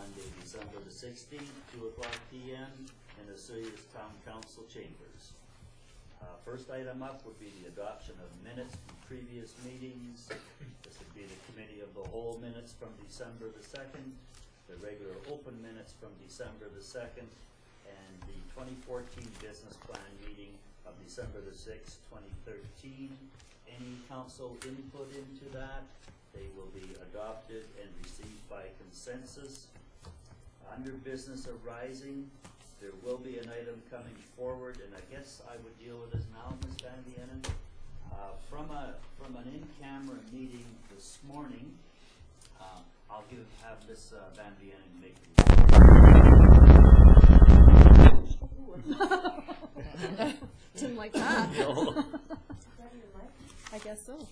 Monday, December the 16th, 2:00 p.m. in the Osoyoos Town Council chambers. First item up would be the adoption of minutes from previous meetings. This would be the Committee of the Whole minutes from December the 2nd, the regular open minutes from December the 2nd, and the 2014 business plan meeting of December the 6th, 2013. Any council input into that? They will be adopted and received by consensus. Under business arising, there will be an item coming forward, and I guess I would deal with this now, Ms. Van Vienen. From an in-camera meeting this morning, I'll have Ms. Van Vienen make the Didn't like that. No. I guess so.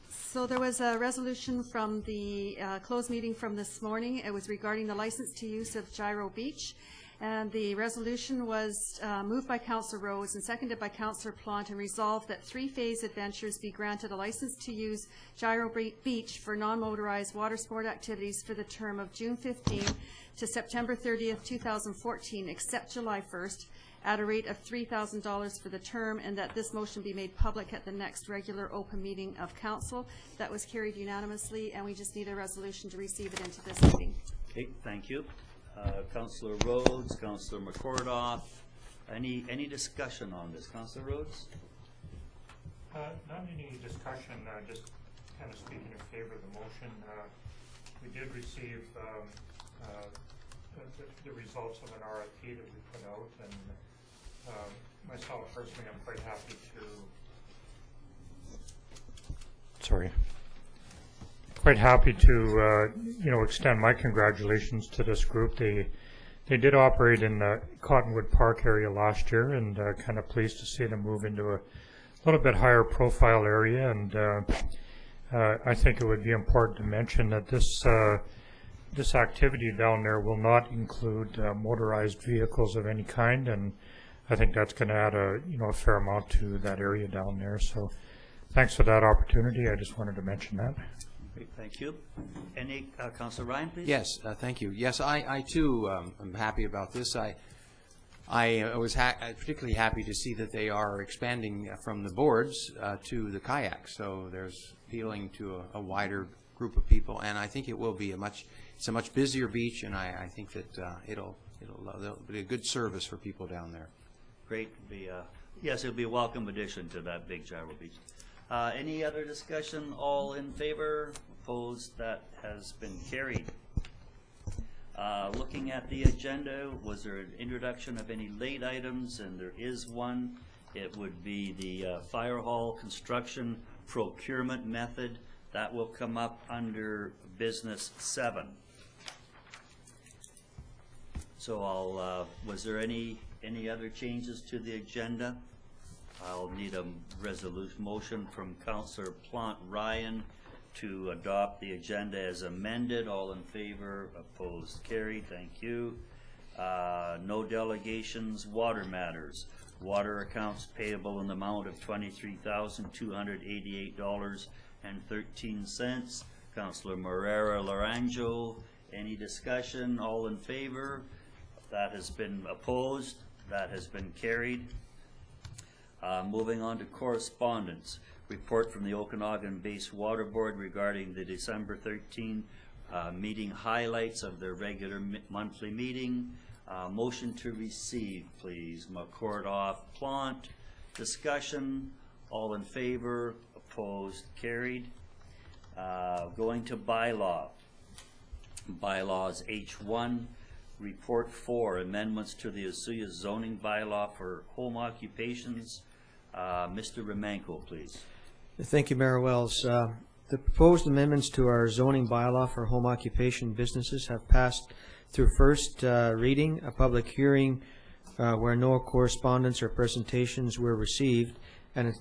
So there was a resolution from the closed meeting from this morning. It was regarding the license to use of Gyro Beach. And the resolution was moved by Councillor Rose and seconded by Councillor Plant, and resolved that Three Phase Adventures be granted a license to use Gyro Beach for non-motorized water sport activities for the term of June 15 to September 30th, 2014, except July 1st, at a rate of $3,000 for the term, and that this motion be made public at the next regular open meeting of council. That was carried unanimously, and we just need a resolution to receive it into this meeting. Okay, thank you. Councillor Rhodes, Councillor McCordoff, any discussion on this? Councillor Rhodes? Not any discussion, just kind of speaking in favor of the motion. We did receive the results of an RFP that we put out, and myself personally, I'm quite happy to extend my congratulations to this group. They did operate in the Cottonwood Park area last year, and kind of pleased to see them move into a little bit higher profile area. And I think it would be important to mention that this activity down there will not include motorized vehicles of any kind, and I think that's going to add a fair amount to that area down there. So thanks for that opportunity. I just wanted to mention that. Great, thank you. Any Councillor Ryan, please? Yes, thank you. Yes, I too am happy about this. I was particularly happy to see that they are expanding from the boards to the kayaks. So there's appealing to a wider group of people, and I think it will be it's a much busier beach, and I think that it'll be a good service for people down there. Great. Yes, it'll be a welcome addition to that big Gyro Beach. Any other discussion? All in favor? Opposed? That has been carried. Looking at the agenda, was there an introduction of any late items? And there is one. It would be the fire hall construction procurement method. That will come up under business 7. So was there any other changes to the agenda? I'll need a resolution motion from Councillor Plant Ryan to adopt the agenda as amended. All in favor? Opposed? Carried. Thank you. No delegations. Water matters. Water accounts payable in the amount of $23,288.13. Councillor Morera Laranjo. Any discussion? All in favor? That has been opposed. That has been carried. Moving on to correspondence. Report from the Okanagan-based Water Board regarding the December 13 meeting highlights of their regular monthly meeting. Motion to receive, please. McCordoff, Plant. Discussion. All in favor? Opposed? Carried. Going to bylaw. Bylaws H1. Report 4, amendments to the Osoyoos zoning bylaw for home occupations. Mr. Remanko, please. Thank you, Mayor Wells. The proposed amendments to our zoning bylaw for home occupation businesses have passed through first reading, a public hearing where no correspondence or presentations were received, and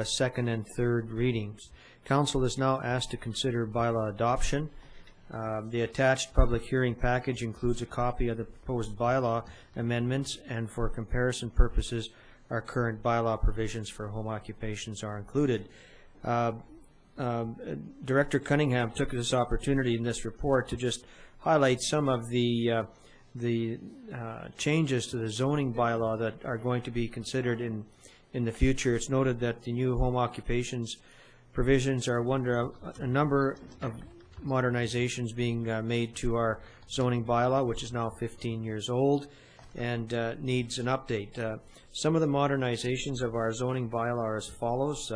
second and third readings. Council is now asked to consider bylaw adoption. The attached public hearing package includes a copy of the proposed bylaw amendments, and for comparison purposes, our current bylaw provisions for home occupations are included. Director Cunningham took this opportunity in this report to just highlight some of the changes to the zoning bylaw that are going to be considered in the future. It's noted that the new home occupations provisions are under a number of modernizations being made to our zoning bylaw, which is now 15 years old and needs an update. Some of the modernizations of our zoning bylaw are as follows.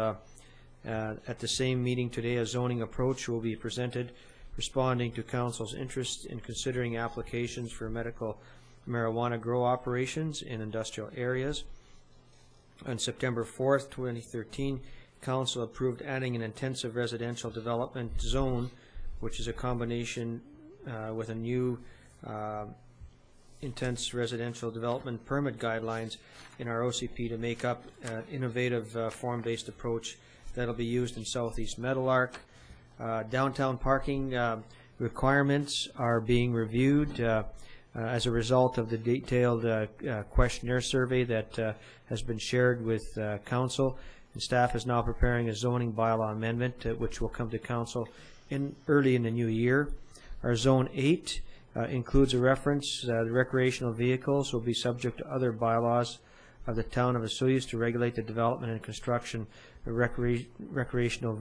At the same meeting today, a zoning approach will be presented responding to Council's interest in considering applications for medical marijuana grow operations in industrial areas. On September 4th, 2013, Council approved adding an intensive residential development zone, which is a combination with a new intense residential development permit guidelines in our OCP to make up an innovative form-based approach that will be used in Southeast Meadowlark. Downtown parking requirements are being reviewed as a result of the detailed questionnaire survey that has been shared with Council. And staff is now preparing a zoning bylaw amendment which will come to Council early in the new year. Our Zone 8 includes a reference the recreational vehicles will be subject to other bylaws of the town of Osoyoos to regulate the development and construction of recreational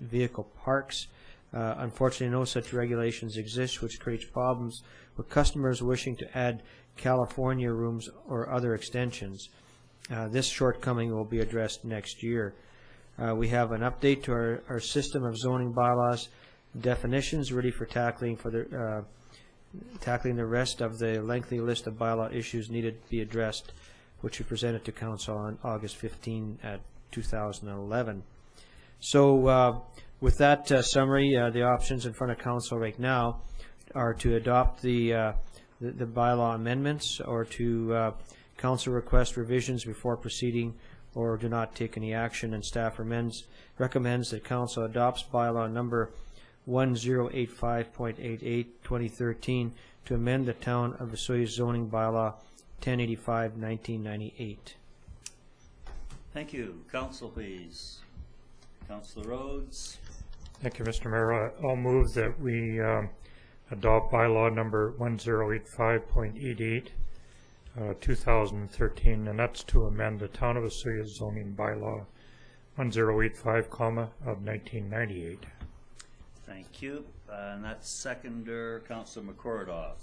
vehicle parks. Unfortunately, no such regulations exist, which creates problems with customers wishing to add California rooms or other extensions. This shortcoming will be addressed next year. We have an update to our system of zoning bylaws definitions ready for tackling the rest of the lengthy list of bylaw issues needed to be addressed, which we presented to Council on August 15, 2011. So with that summary, the options in front of Council right now are to adopt the bylaw amendments, or to Council request revisions before proceeding, or do not take any action. And staff recommends that Council adopts bylaw number 1085.88 2013 to amend the Town of Osoyoos zoning bylaw 1085-1998. Thank you. Council, please. Councilor Rhodes. Thank you, Mr. Mayor. I'll move that we adopt bylaw number 1085.88 2013, and that's to amend the Town of Osoyoos zoning bylaw 1085, of 1998. Thank you. And that's seconder, Councilor McCordoff.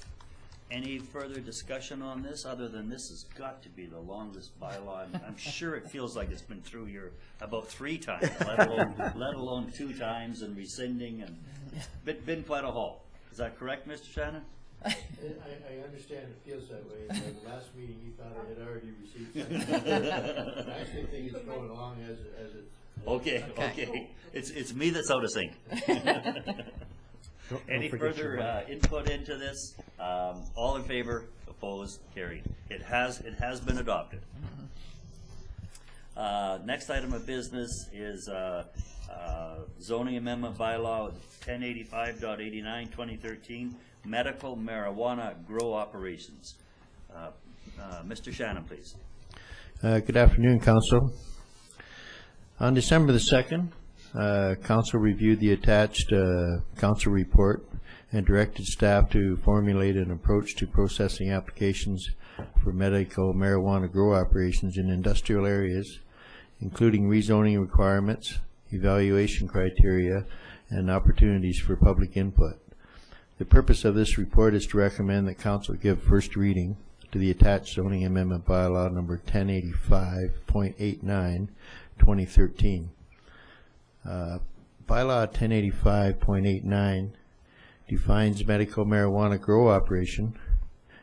Any further discussion on this, other than this has got to be the longest bylaw? I'm sure it feels like it's been through here about 3 times, let alone 2 times, and rescinding, and been quite a haul. Is that correct, Mr. Shannon? I understand it feels that way. The last meeting, he thought I had already received something. I actually think it's going along as it. Okay. It's me that's out of sync. Any further input into this? All in favor? Opposed? Carried. It has been adopted. Next item of business is zoning amendment bylaw 1085.89 2013, medical marijuana grow operations. Mr. Shannon, please. Good afternoon, Council. On December the 2nd, Council reviewed the attached Council report and directed staff to formulate an approach to processing applications for medical marijuana grow operations in industrial areas, including rezoning requirements, evaluation criteria, and opportunities for public input. The purpose of this report is to recommend that Council give first reading to the attached zoning amendment bylaw number 1085.89 2013. Bylaw 1085.89 defines medical marijuana grow operation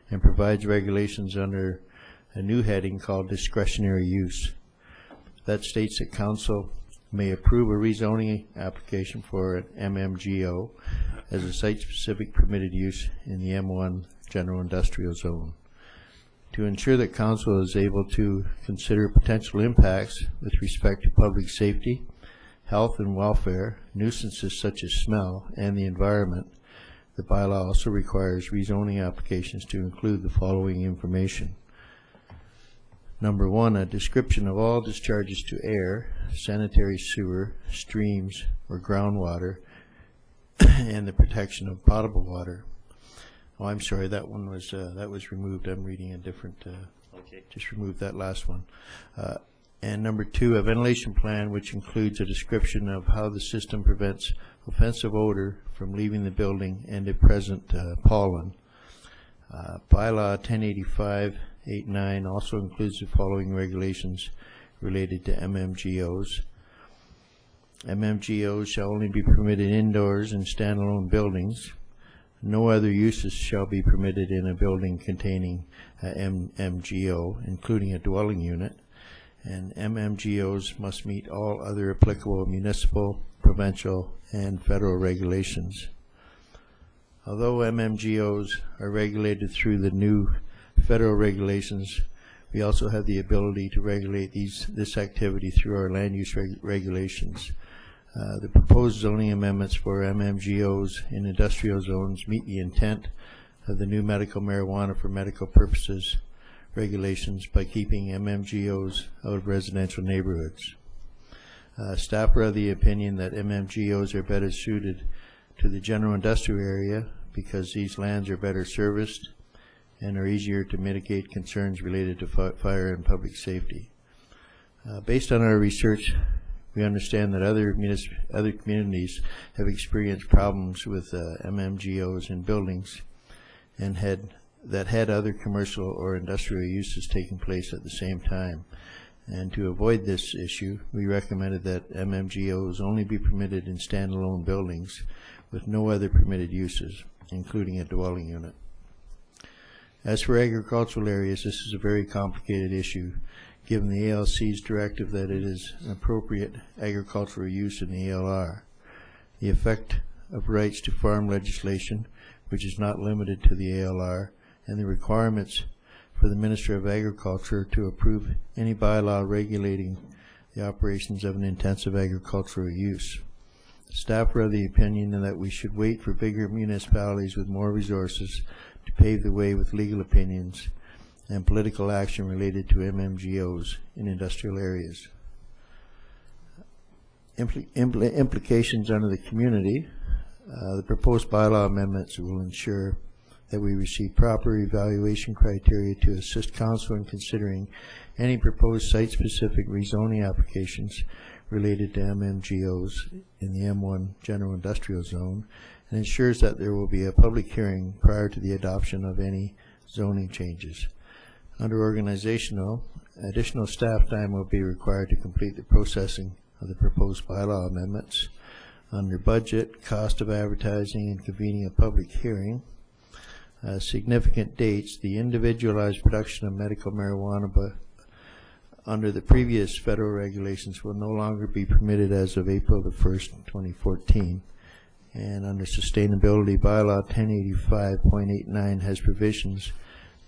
and provides regulations under a new heading called discretionary use. That states that Council may approve a rezoning application for an MMGO as a site-specific permitted use in the M1 General Industrial Zone. To ensure that Council is able to consider potential impacts with respect to public safety, health and welfare, nuisances such as smell, and the environment, the bylaw also requires rezoning applications to include the following information: Number 1, a description of all discharges to air, sanitary sewer, streams, or groundwater, and the protection of potable water. Oh, I'm sorry, that one was that was removed. I'm reading a different. Okay. Just remove that last one. And number 2, a ventilation plan which includes a description of how the system prevents offensive odor from leaving the building and a present pollen. Bylaw 1085-89 also includes the following regulations related to MMGOs. MMGOs shall only be permitted indoors in standalone buildings. No other uses shall be permitted in a building containing a MMGO, including a dwelling unit. And MMGOs must meet all other applicable municipal, provincial, and federal regulations. Although MMGOs are regulated through the new federal regulations, we also have the ability to regulate this activity through our land use regulations. The proposed zoning amendments for MMGOs in industrial zones meet the intent of the new medical marijuana for medical purposes regulations by keeping MMGOs out of residential neighborhoods. Staff are of the opinion that MMGOs are better suited to the general industrial area because these lands are better serviced and are easier to mitigate concerns related to fire and public safety. Based on our research, we understand that other communities have experienced problems with MMGOs in buildings and had other commercial or industrial uses taking place at the same time. And to avoid this issue, we recommended that MMGOs only be permitted in standalone buildings with no other permitted uses, including a dwelling unit. As for agricultural areas, this is a very complicated issue, given the ALC's directive that it is an appropriate agricultural use in the ALR. The effect of rights to farm legislation, which is not limited to the ALR, and the requirements for the Minister of Agriculture to approve any bylaw regulating the operations of an intensive agricultural use. Staff are of the opinion that we should wait for bigger municipalities with more resources to pave the way with legal opinions and political action related to MMGOs in industrial areas. Implications under the community. The proposed bylaw amendments will ensure that we receive proper evaluation criteria to assist council in considering any proposed site-specific rezoning applications related to MMGOs in the M1 General Industrial Zone, and ensures that there will be a public hearing prior to the adoption of any zoning changes. Under organizational, additional staff time will be required to complete the processing of the proposed bylaw amendments. Under budget, cost of advertising and convening a public hearing. Significant dates, the individualized production of medical marijuana under the previous federal regulations will no longer be permitted as of April the 1st, 2014. And under sustainability, bylaw 1085.89 has provisions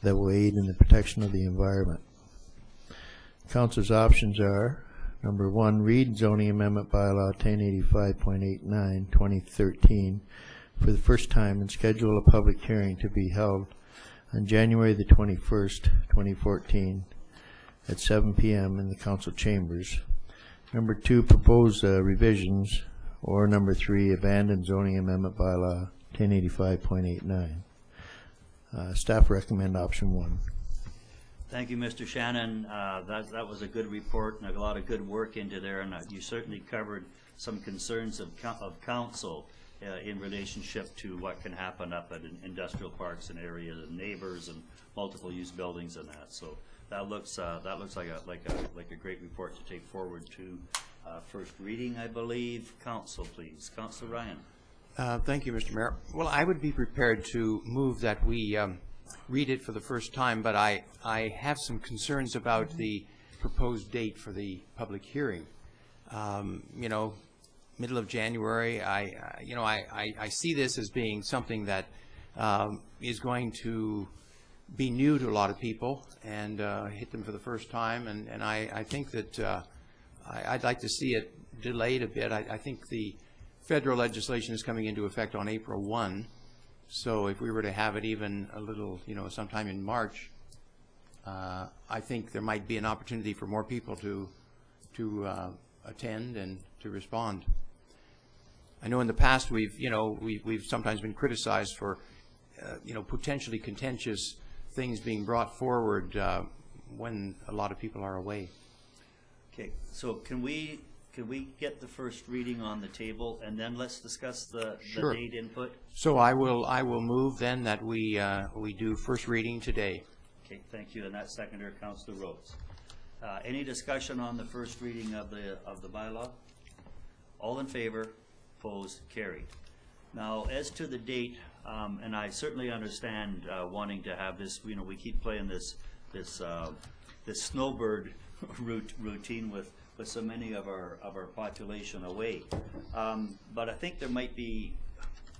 that will aid in the protection of the environment. Council's options are, number 1, read zoning amendment bylaw 1085.89, 2013 for the first time and schedule a public hearing to be held on January the 21st, 2014 at 7 p.m. in the council chambers. Number 2, propose revisions, or number 3, abandon zoning amendment bylaw 1085.89. Staff recommend option 1. Thank you, Mr. Shannon. That was a good report and a lot of good work into there, and you certainly covered some concerns of council in relationship to what can happen up at industrial parks and areas and neighbors and multiple use buildings and that. So that looks like a great report to take forward to first reading, I believe. Council, please. Councilor Ryan. Thank you, Mr. Mayor. Well, I would be prepared to move that we read it for the first time, but I have some concerns about the proposed date for the public hearing. You know, middle of January, I see this as being something that is going to be new to a lot of people and hit them for the first time, and I think that I'd like to see it delayed a bit. I think the federal legislation is coming into effect on April 1, so if we were to have it even a little, sometime in March, I think there might be an opportunity for more people to attend and to respond. I know in the past we've sometimes been criticized for potentially contentious things being brought forward when a lot of people are away. Okay, so can we get the first reading on the table, and then let's discuss the Sure. date input? So I will move then that we do first reading today. Okay, thank you, and that's seconder, Councillor Rhodes. Any discussion on the first reading of the bylaw? All in favor, opposed, carried. Now, as to the date, and I certainly understand wanting to have this, we keep playing this snowbird routine with so many of our population away. But I think there may be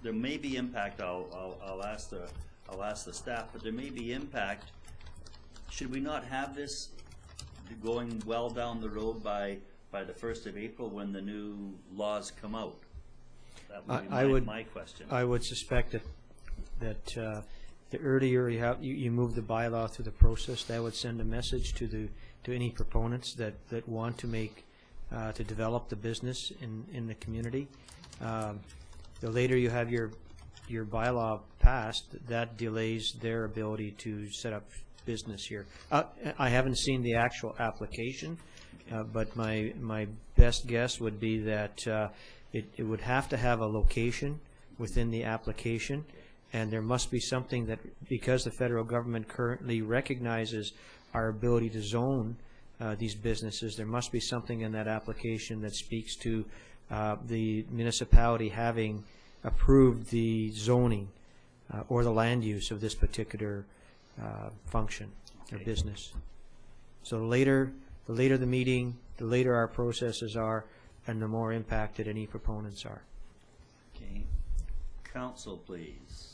impact. I'll ask the staff, but there may be impact. Should we not have this going well down the road by the 1st of April when the new laws come out? That would be my question. I would suspect that the earlier you move the bylaw through the process, that would send a message to any proponents that want to make to develop the business in the community. The later you have your bylaw passed, that delays their ability to set up business here. I haven't seen the actual application, but my best guess would be that it would have to have a location within the application, and there must be something that, because the federal government currently recognizes our ability to zone these businesses, there must be something in that application that speaks to the municipality having approved the zoning or the land use of this particular function or business. So the later the meeting, the later our processes are, and the more impacted any proponents are. Okay, council, please.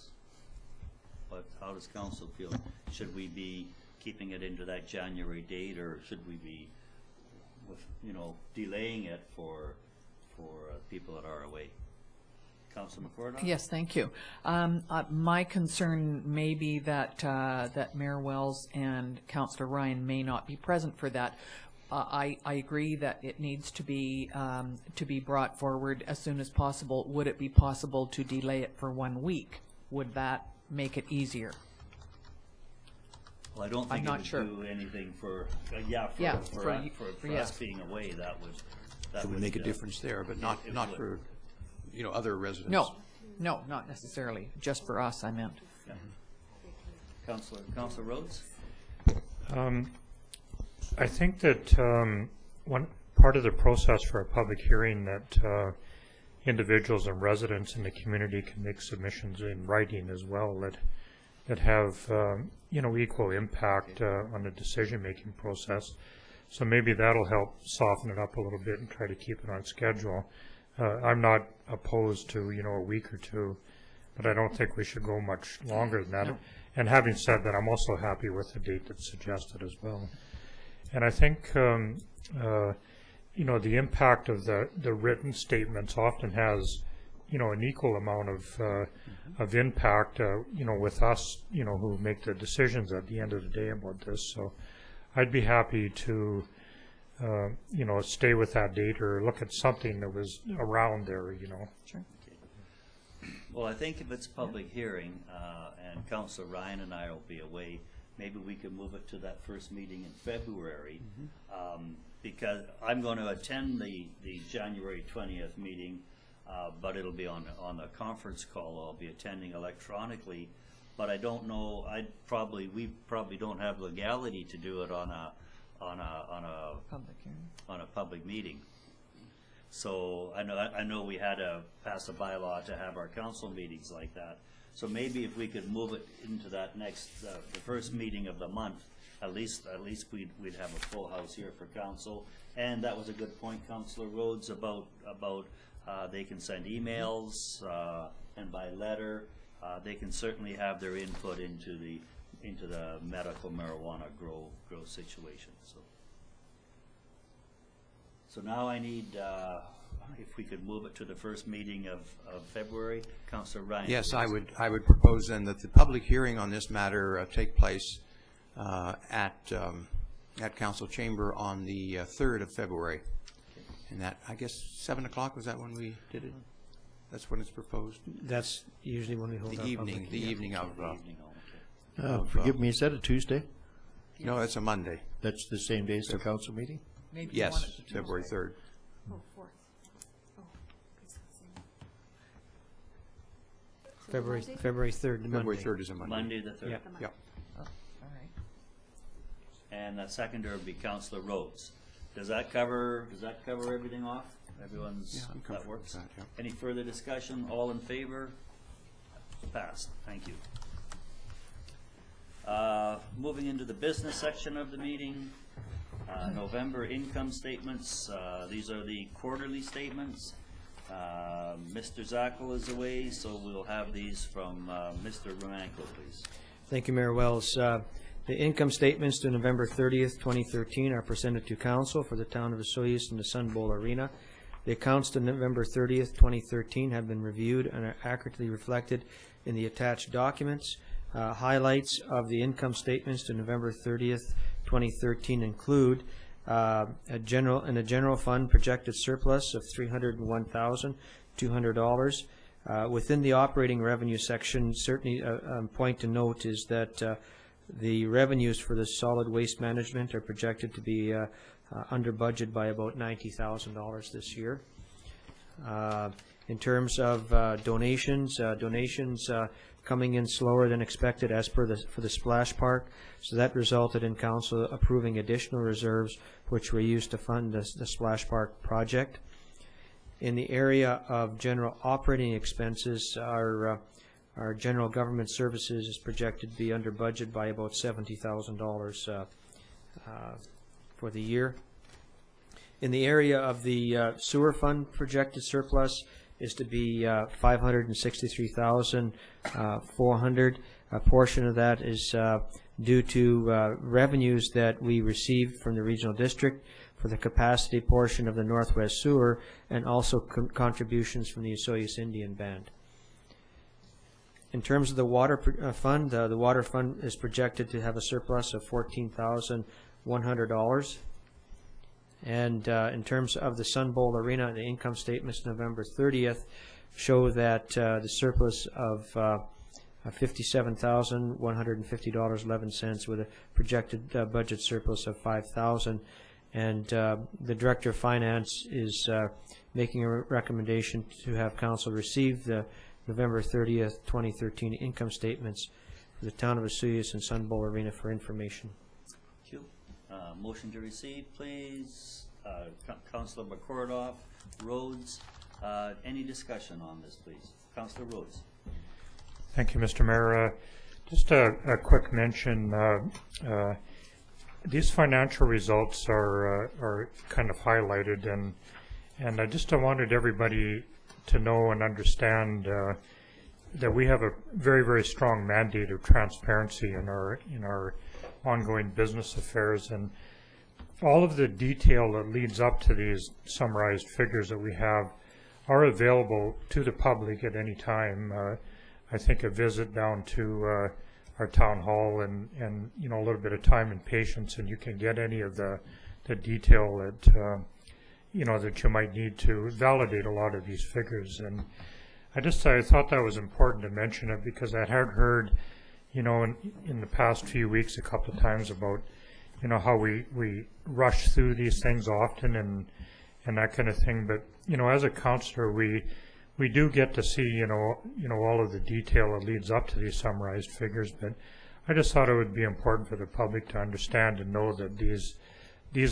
How does council feel? Should we be keeping it into that January date, or should we be, delaying it for people that are away? Councilor McCord? Yes, thank you. My concern may be that that Mayor Wells and Councillor Ryan may not be present for that. I agree that it needs to be brought forward as soon as possible. Would it be possible to delay it for 1 week? Would that make it easier? Well, I don't think I'm it not would sure. do anything for for us being away. That Would make a difference there, but not for other residents. No, not necessarily. Just for us, I meant. Yeah. Councillor Rhodes? I think that one part of the process for a public hearing that individuals and residents in the community can make submissions in writing as well that have equal impact on the decision-making process. So maybe that'll help soften it up a little bit and try to keep it on schedule. I'm not opposed to a week or two, but I don't think we should go much longer than that. No. And having said that, I'm also happy with the date that's suggested as well. And I think the impact of the written statements often has an equal amount of impact with us who make the decisions at the end of the day about this. So I'd be happy to stay with that date or look at something that was around there. Sure. Okay. Well, I think if it's a public hearing and Councillor Ryan and I will be away, maybe we could move it to that first meeting in February, because I'm going to attend the January 20th meeting, but it'll be on a conference call. I'll be attending electronically, but I don't know. We probably don't have legality to do it on a public meeting. So I know we had to pass a bylaw to have our council meetings like that. So maybe if we could move it into that next the first meeting of the month, at least we'd have a full house here for council. And that was a good point, Councillor Rhodes, about they can send emails and by letter. They can certainly have their input into the medical marijuana grow situation. So now I need, if we could move it to the first meeting of February. Councillor Ryan. Yes, I would propose then that the public hearing on this matter take place at council chamber on the 3rd of February. And that, I guess, 7 o'clock, was that when we did it? That's when it's proposed? That's usually when we hold The our evening, public- the yeah. evening of, Forgive me, is that a Tuesday? no, it's a Monday. That's the same day as the council meeting? Maybe you want Yes, it to February 3rd. Oh, 4th. Oh, February 3rd, Monday. February 3rd is a Monday. Monday the 3rd. Yeah. Yeah. all right. And the seconder would be Councillor Rhodes. Does that cover everything off? Everyone's, Yeah, I'm that comfortable works? with that, yeah. Any further discussion? All in favor? Passed. Thank you. Moving into the business section of the meeting, November income statements. These are the quarterly statements. Mr. Zackel is away, so we'll have these from Mr. Romanko, please. Thank you, Mayor Wells. The income statements to November 30th, 2013 are presented to council for the town of Osoyoos and the Sun Bowl Arena. The accounts to November 30th, 2013 have been reviewed and are accurately reflected in the attached documents. Highlights of the income statements to November 30th, 2013 include in a general fund projected surplus of $301,200. Within the operating revenue section, certainly a point to note is that the revenues for the solid waste management are projected to be under budget by about $90,000 this year. In terms of donations coming in slower than expected as per for the splash park, so that resulted in council approving additional reserves which were used to fund the splash park project. In the area of general operating expenses, our general government services is projected to be under budget by about $70,000 for the year. In the area of the sewer fund, projected surplus is to be $563,400. A portion of that is due to revenues that we received from the regional district for the capacity portion of the Northwest Sewer, and also contributions from the Osoyoos Indian Band. In terms of the water fund, the water fund is projected to have a surplus of $14,100. And in terms of the Sun Bowl Arena, the income statements November 30th show that the surplus of $57,150.11 with a projected budget surplus of $5,000. And the Director of Finance is making a recommendation to have council receive the November 30th, 2013 income statements for the town of Osoyoos and Sun Bowl Arena for information. Thank you. Motion to receive, please. Councillor McCordoff, Rhodes. Any discussion on this, please? Councillor Rhodes. Thank you, Mr. Mayor. Just a quick mention. These financial results are kind of highlighted, and I just wanted everybody to know and understand that we have a very, very strong mandate of transparency in our ongoing business affairs, and all of the detail that leads up to these summarized figures that we have are available to the public at any time. I think a visit down to our town hall and a little bit of time and patience, and you can get any of the detail that that you might need to validate a lot of these figures. And I thought that was important to mention it, because I had heard in the past few weeks a couple of times about how we rush through these things often and that kind of thing. But as a councillor, we do get to see all of the detail that leads up to these summarized figures. But I just thought it would be important for the public to understand and know that these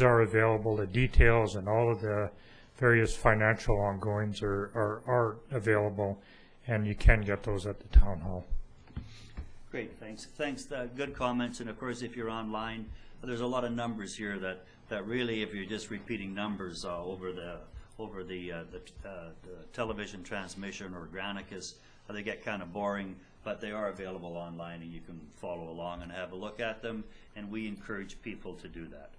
are available. The details and all of the various financial ongoings are available, and you can get those at the town hall. Great, thanks. Good comments. And of course, if you're online, there's a lot of numbers here that really, if you're just repeating numbers over the television transmission or Granicus, they get kind of boring. But they are available online, and you can follow along and have a look at them. And we encourage people to do that.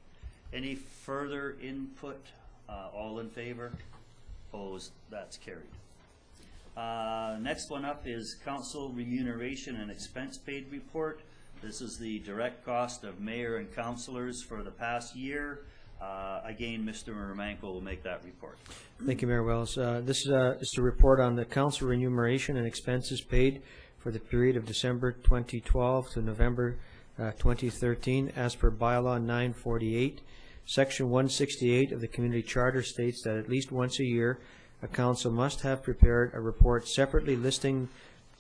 Any further input? All in favor? Opposed? That's carried. Next one up is Council Remuneration and Expense Paid Report. This is the direct cost of mayor and councilors for the past year. Again, Mr. Romanko will make that report. Thank you, Mayor Wells. This is to report on the council remuneration and expenses paid for the period of December 2012 to November 2013 as per Bylaw 948. Section 168 of the Community Charter states that at least once a year, a council must have prepared a report separately listing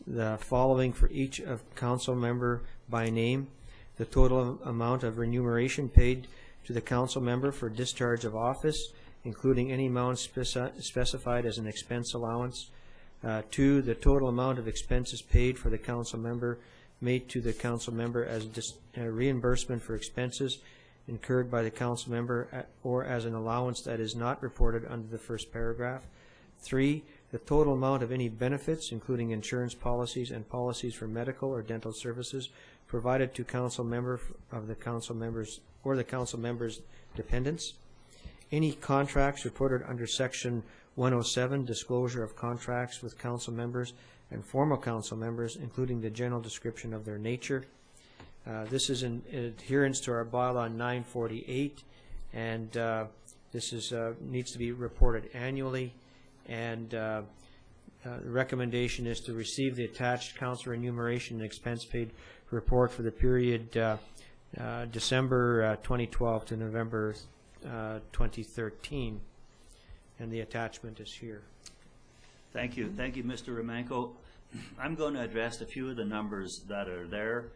the following for each of council member by name: the total amount of remuneration paid to the council member for discharge of office, including any amount specified as an expense allowance. 2, the total amount of expenses paid for the council member made to the council member as reimbursement for expenses incurred by the council member or as an allowance that is not reported under the first paragraph. 3, the total amount of any benefits, including insurance policies and policies for medical or dental services provided to council member of the council members or the council members' dependents. Any contracts reported under Section 107, disclosure of contracts with council members and former council members, including the general description of their nature. This is in adherence to our bylaw 948, and this is needs to be reported annually. And the recommendation is to receive the attached council remuneration and expense paid report for the period December 2012 to November 2013, and the attachment is here. Thank you, Mr. Romanko. I'm going to address a few of the numbers that are there.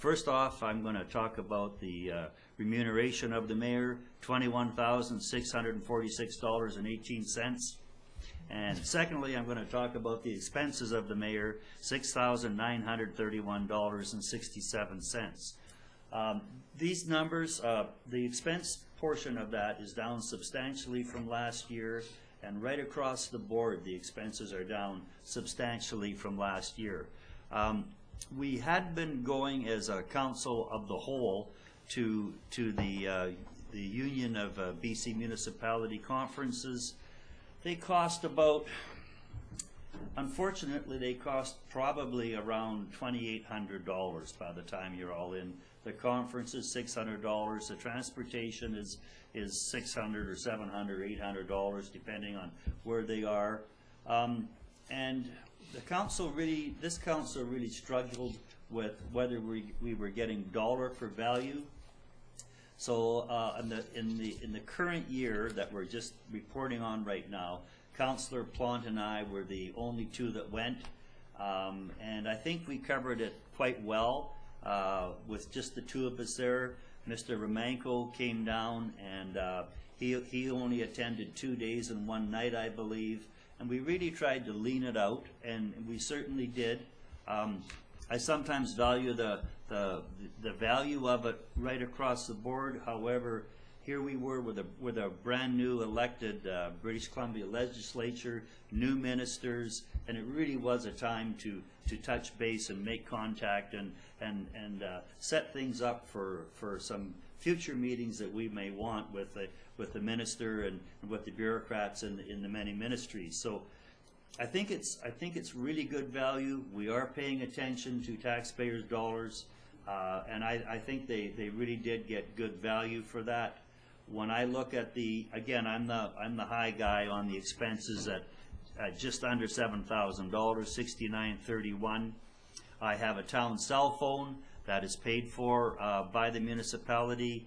First off, I'm going to talk about the remuneration of the mayor, $21,646.18. And secondly, I'm going to talk about the expenses of the mayor, $6,931.67. These numbers, the expense portion of that is down substantially from last year, and right across the board, the expenses are down substantially from last year. We had been going as a council of the whole to the Union of BC Municipality Conferences. They cost about, unfortunately, they cost probably around $2,800 by the time you're all in. The conference is $600. The transportation is $600 or $700 or $800, depending on where they are. And the council really, this council really struggled with whether we were getting dollar for value. So in the current year that we're just reporting on right now, Councillor Plant and I were the only two that went, and I think we covered it quite well with just the two of us there. Mr. Romanko came down, and he only attended 2 days and 1 night, I believe, and we really tried to lean it out, and we certainly did. I sometimes value the value of it right across the board. However, here we were with a brand new elected British Columbia legislature, new ministers, and it really was a time to touch base and make contact and set things up for some future meetings that we may want with the minister and with the bureaucrats in the many ministries. So I think it's really good value. We are paying attention to taxpayers' dollars, and I think they really did get good value for that. When I look at again, I'm the high guy on the expenses at just under $7,000, $6,931. I have a town cell phone that is paid for by the municipality.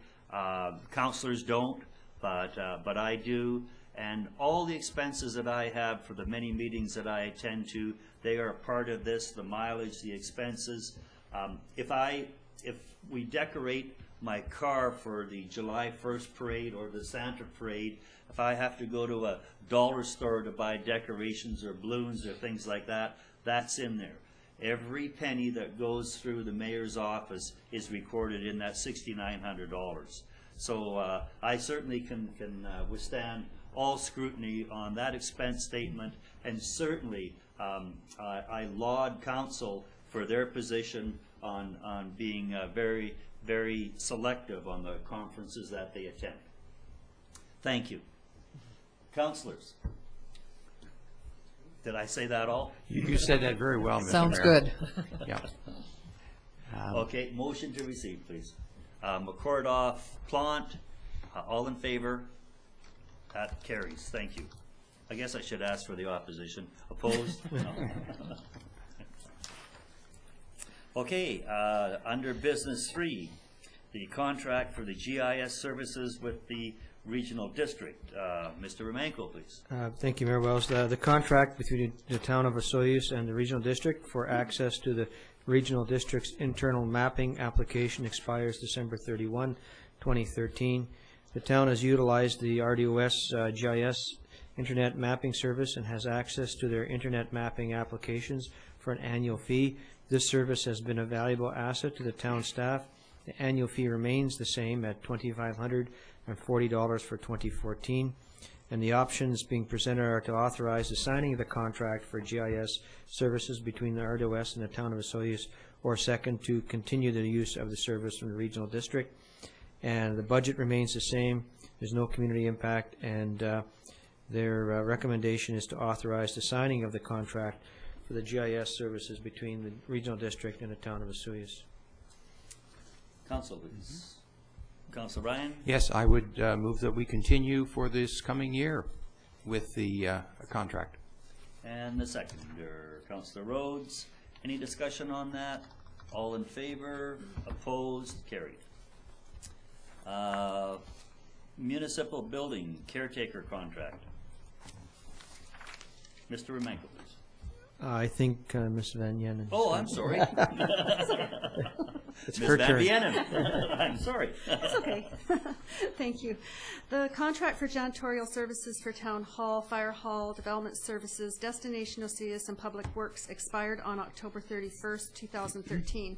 Councillors don't, but I do. And all the expenses that I have for the many meetings that I attend to, they are a part of this, the mileage, the expenses. If we decorate my car for the July 1st parade or the Santa parade, if I have to go to a dollar store to buy decorations or balloons or things like that, that's in there. Every penny that goes through the mayor's office is recorded in that $6,900. So I certainly can withstand all scrutiny on that expense statement, and certainly I laud council for their position on being very, very selective on the conferences that they attend. Thank you. Councillors, did I say that all? You said that very well, Mr. Sounds Mayor. good. Yeah. Okay, motion to receive, please. McCordoff, Plant, all in favor? That carries, thank you. I guess I should ask for the opposition. Opposed? No. Okay, under business 3, the contract for the GIS services with the regional district. Mr. Romanko, please. Thank you, Mayor Wells. The contract between the town of Osoyoos and the regional district for access to the regional district's internal mapping application expires December 31, 2013. The town has utilized the RDOS GIS Internet Mapping Service and has access to their Internet Mapping applications for an annual fee. This service has been a valuable asset to the town staff. The annual fee remains the same at $2,540 for 2014. And the options being presented are to authorize the signing of the contract for GIS services between the RDOS and the town of Osoyoos, or second, to continue the use of the service from the regional district. And the budget remains the same. There's no community impact, and their recommendation is to authorize the signing of the contract for the GIS services between the regional district and the town of Osoyoos. Council, please. Council Ryan? Yes, I would move that we continue for this coming year with the contract. And the seconder, Councilor Rhodes. Any discussion on that? All in favor? Opposed? Carried. Municipal building caretaker contract. Mr. Romanko, please. I think Ms. Van Yenen. Oh, I'm sorry. It's Ms. her Van turn. Vienen. I'm sorry. That's okay. Thank you. The contract for janitorial services for Town Hall, Fire Hall, Development Services, Destination Osoyoos, and Public Works expired on October 31st, 2013.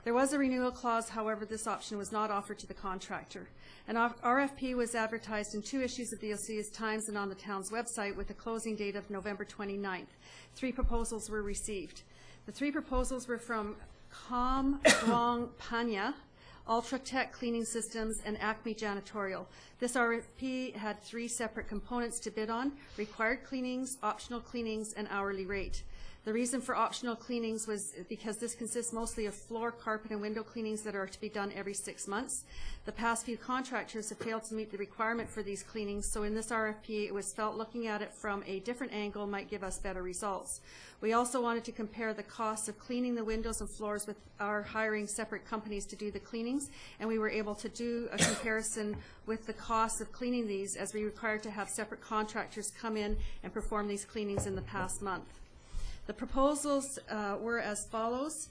There was a renewal clause, however, this option was not offered to the contractor. An RFP was advertised in 2 issues of the Osoyoos Times and on the town's website with a closing date of November 29th. 3 proposals were received. The 3 proposals were from Com Duong Panya, Ultratech Cleaning Systems, and Acme Janitorial. This RFP had 3 separate components to bid on: required cleanings, optional cleanings, and hourly rate. The reason for optional cleanings was because this consists mostly of floor, carpet, and window cleanings that are to be done every 6 months. The past few contractors have failed to meet the requirement for these cleanings, so in this RFP, it was felt looking at it from a different angle might give us better results. We also wanted to compare the cost of cleaning the windows and floors with our hiring separate companies to do the cleanings, and we were able to do a comparison with the cost of cleaning these, as we required to have separate contractors come in and perform these cleanings in the past month. The proposals were as follows.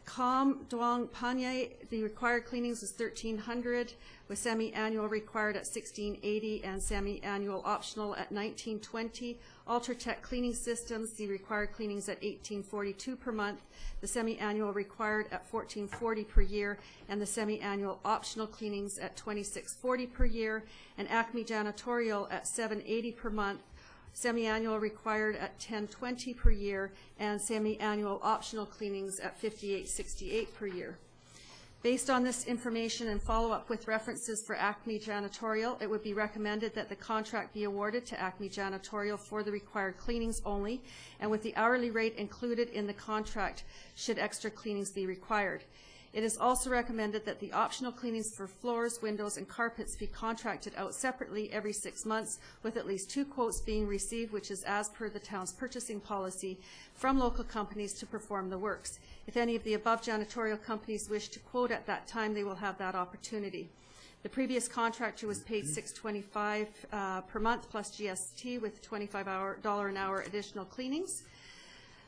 Com Duong Panya, the required cleanings was $1,300, with semi-annual required at $1,680 and semi-annual optional at $1,920. Ultratech Cleaning Systems, the required cleanings at $1,842 per month, the semi-annual required at $1,440 per year, and the semi-annual optional cleanings at $2,640 per year, and Acme Janitorial at $780 per month, semi-annual required at $1,020 per year, and semi-annual optional cleanings at $58.68 per year. Based on this information and follow-up with references for Acme Janitorial, it would be recommended that the contract be awarded to Acme Janitorial for the required cleanings only, and with the hourly rate included in the contract should extra cleanings be required. It is also recommended that the optional cleanings for floors, windows, and carpets be contracted out separately every 6 months, with at least 2 quotes being received, which is as per the town's purchasing policy, from local companies to perform the works. If any of the above janitorial companies wish to quote at that time, they will have that opportunity. The previous contractor was paid $625 per month plus GST with $25 an hour additional cleanings.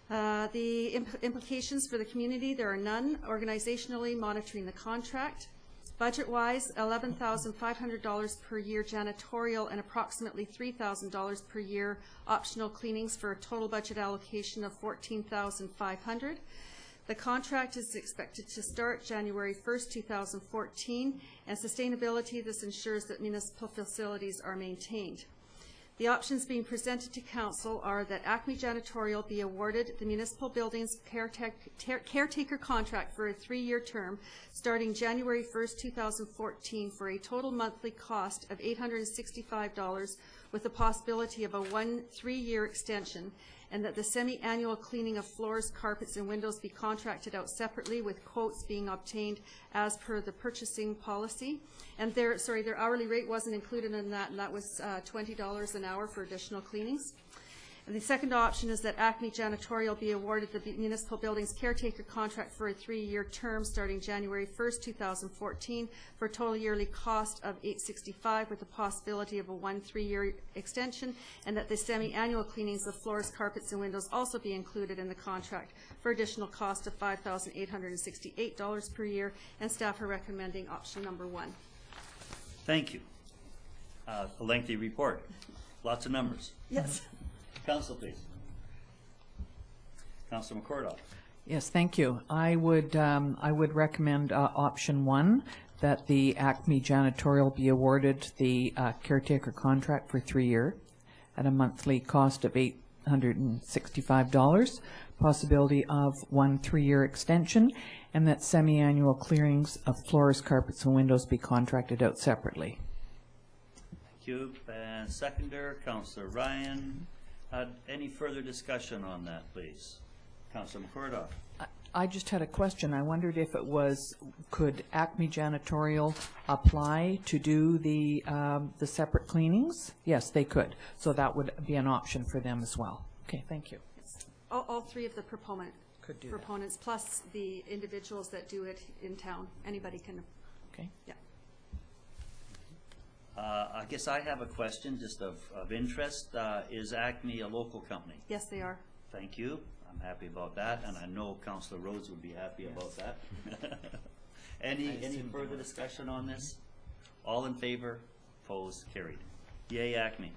The implications for the community, there are none. Organizationally, monitoring the contract. Budget-wise, $11,500 per year janitorial and approximately $3,000 per year optional cleanings for a total budget allocation of $14,500. The contract is expected to start January 1st, 2014, and sustainability, this ensures that municipal facilities are maintained. The options being presented to Council are that Acme Janitorial be awarded the municipal buildings caretaker contract for a 3-year term starting January 1st, 2014 for a total monthly cost of $865 with the possibility of a 3-year extension, and that the semi-annual cleaning of floors, carpets, and windows be contracted out separately, with quotes being obtained as per the purchasing policy. And their hourly rate wasn't included in that, and that was $20 an hour for additional cleanings. And the second option is that Acme Janitorial be awarded the municipal building's caretaker contract for a 3-year term starting January 1st, 2014, for a total yearly cost of $865, with the possibility of a 3-year extension, and that the semi-annual cleanings of floors, carpets, and windows also be included in the contract for additional cost of $5,868 per year, and staff are recommending option number 1. Thank you. A lengthy report. Lots of numbers. Yes. Council, please. Councilor McCordock. Yes, thank you. I would recommend option 1, that the Acme Janitorial be awarded the caretaker contract for 3 years at a monthly cost of $865, possibility of 1 3-year extension, and that semi-annual clearings of floors, carpets, and windows be contracted out separately. Thank you. And seconder, Councilor Ryan. Any further discussion on that, please? Councilor McCordock. I just had a question. I wondered if it was, could Acme Janitorial apply to do the separate cleanings? Yes, they could. So that would be an option for them as well. Okay, thank you. Yes. All 3 of the proponents, that. plus the individuals that do it in town. Anybody can. Okay. Yeah. I guess I have a question just of interest. Is Acme a local company? Yes, they are. Thank you. I'm happy about that, and I know Councilor Rhodes would be happy about that. Any further discussion on this? All in favor? Opposed? Carried. Yay, Acme.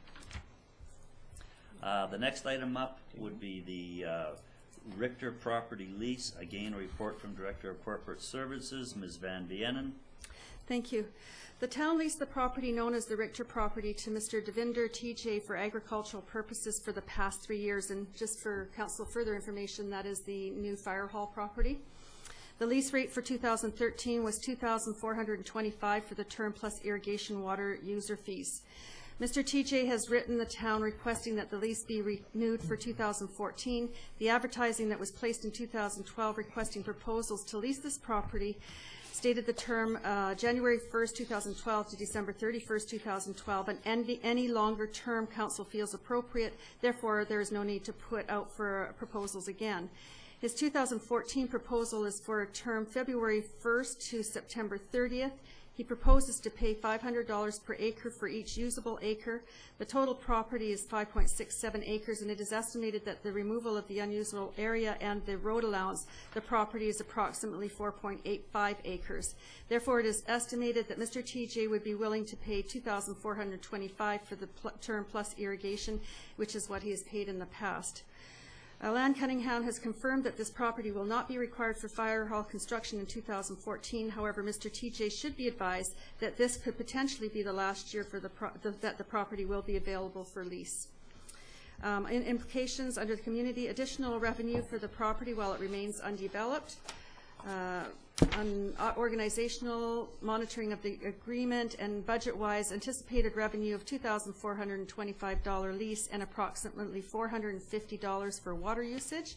The next item up would be the Richter property lease. Again, a report from Director of Corporate Services, Ms. Van Vienen. Thank you. The town leased the property known as the Richter property to Mr. Devinder TJ for agricultural purposes for the past 3 years. And just for council further information, that is the new fire hall property. The lease rate for 2013 was $2,425 for the term plus irrigation water user fees. Mr. TJ has written the town requesting that the lease be renewed for 2014. The advertising that was placed in 2012 requesting proposals to lease this property stated the term January 1st, 2012 to December 31st, 2012, and any longer term council feels appropriate. Therefore, there is no need to put out for proposals again. His 2014 proposal is for a term February 1st to September 30th. He proposes to pay $500 per acre for each usable acre. The total property is 5.67 acres, and it is estimated that the removal of the unusable area and the road allowance, the property is approximately 4.85 acres. Therefore, it is estimated that Mr. TJ would be willing to pay $2,425 for the term plus irrigation, which is what he has paid in the past. Land Cunningham has confirmed that this property will not be required for fire hall construction in 2014. However, Mr. TJ should be advised that this could potentially be the last year for that the property will be available for lease. In implications under the community, additional revenue for the property while it remains undeveloped. Organizational monitoring of the agreement, and budget-wise anticipated revenue of $2,425 lease and approximately $450 for water usage.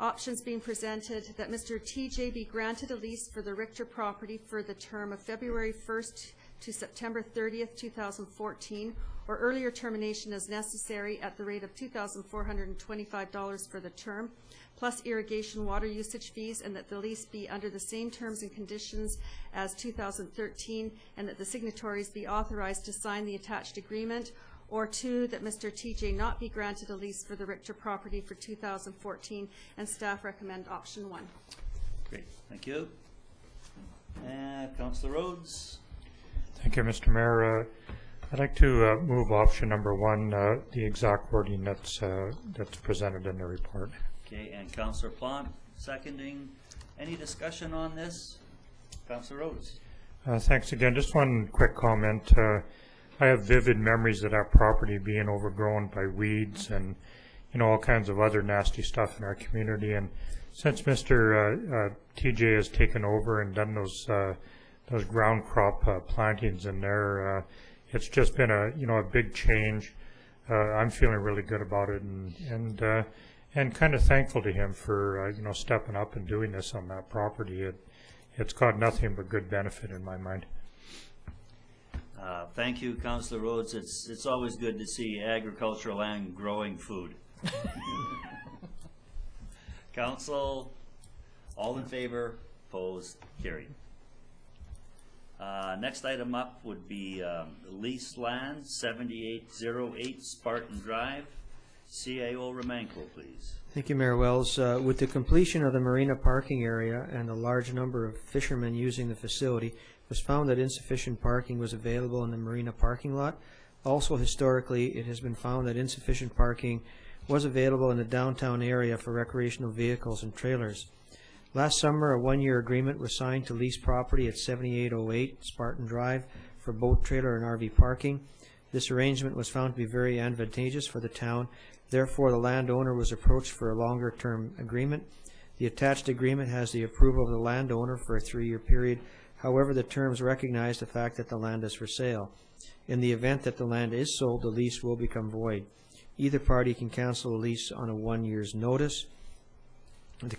Options being presented that Mr. TJ be granted a lease for the Richter property for the term of February 1st to September 30th, 2014, or earlier termination as necessary at the rate of $2,425 for the term, plus irrigation water usage fees, and that the lease be under the same terms and conditions as 2013, and that the signatories be authorized to sign the attached agreement, or 2, that Mr. TJ not be granted a lease for the Richter property for 2014, and staff recommend option 1. Great, thank you. Councilor Rhodes. Thank you, Mr. Mayor. I'd like to move option number 1, the exact wording that's presented in the report. Okay, and Councilor Plant seconding. Any discussion on this? Councilor Rhodes. Thanks again. Just one quick comment. I have vivid memories of that property being overgrown by weeds and, all kinds of other nasty stuff in our community. And since Mr. TJ has taken over and done those ground crop plantings in there, it's just been a big change. I'm feeling really good about it, and kind of thankful to him for you know, stepping up and doing this on that property. It's got nothing but good benefit in my mind. Thank you, Councillor Rhodes. It's always good to see agricultural land growing food. Council, all in favor, opposed, carried. Next item up would be leased land, 7808 Spartan Drive. CAO Romanko, please. Thank you, Mayor Wells. With the completion of the marina parking area and a large number of fishermen using the facility, it was found that insufficient parking was available in the marina parking lot. Also, historically, it has been found that insufficient parking was available in the downtown area for recreational vehicles and trailers. Last summer, a one-year agreement was signed to lease property at 7808 Spartan Drive for boat, trailer, and RV parking. This arrangement was found to be very advantageous for the town. Therefore, the landowner was approached for a longer-term agreement. The attached agreement has the approval of the landowner for a 3-year period. However, the terms recognize the fact that the land is for sale. In the event that the land is sold, the lease will become void. Either party can cancel the lease on a 1 year's notice.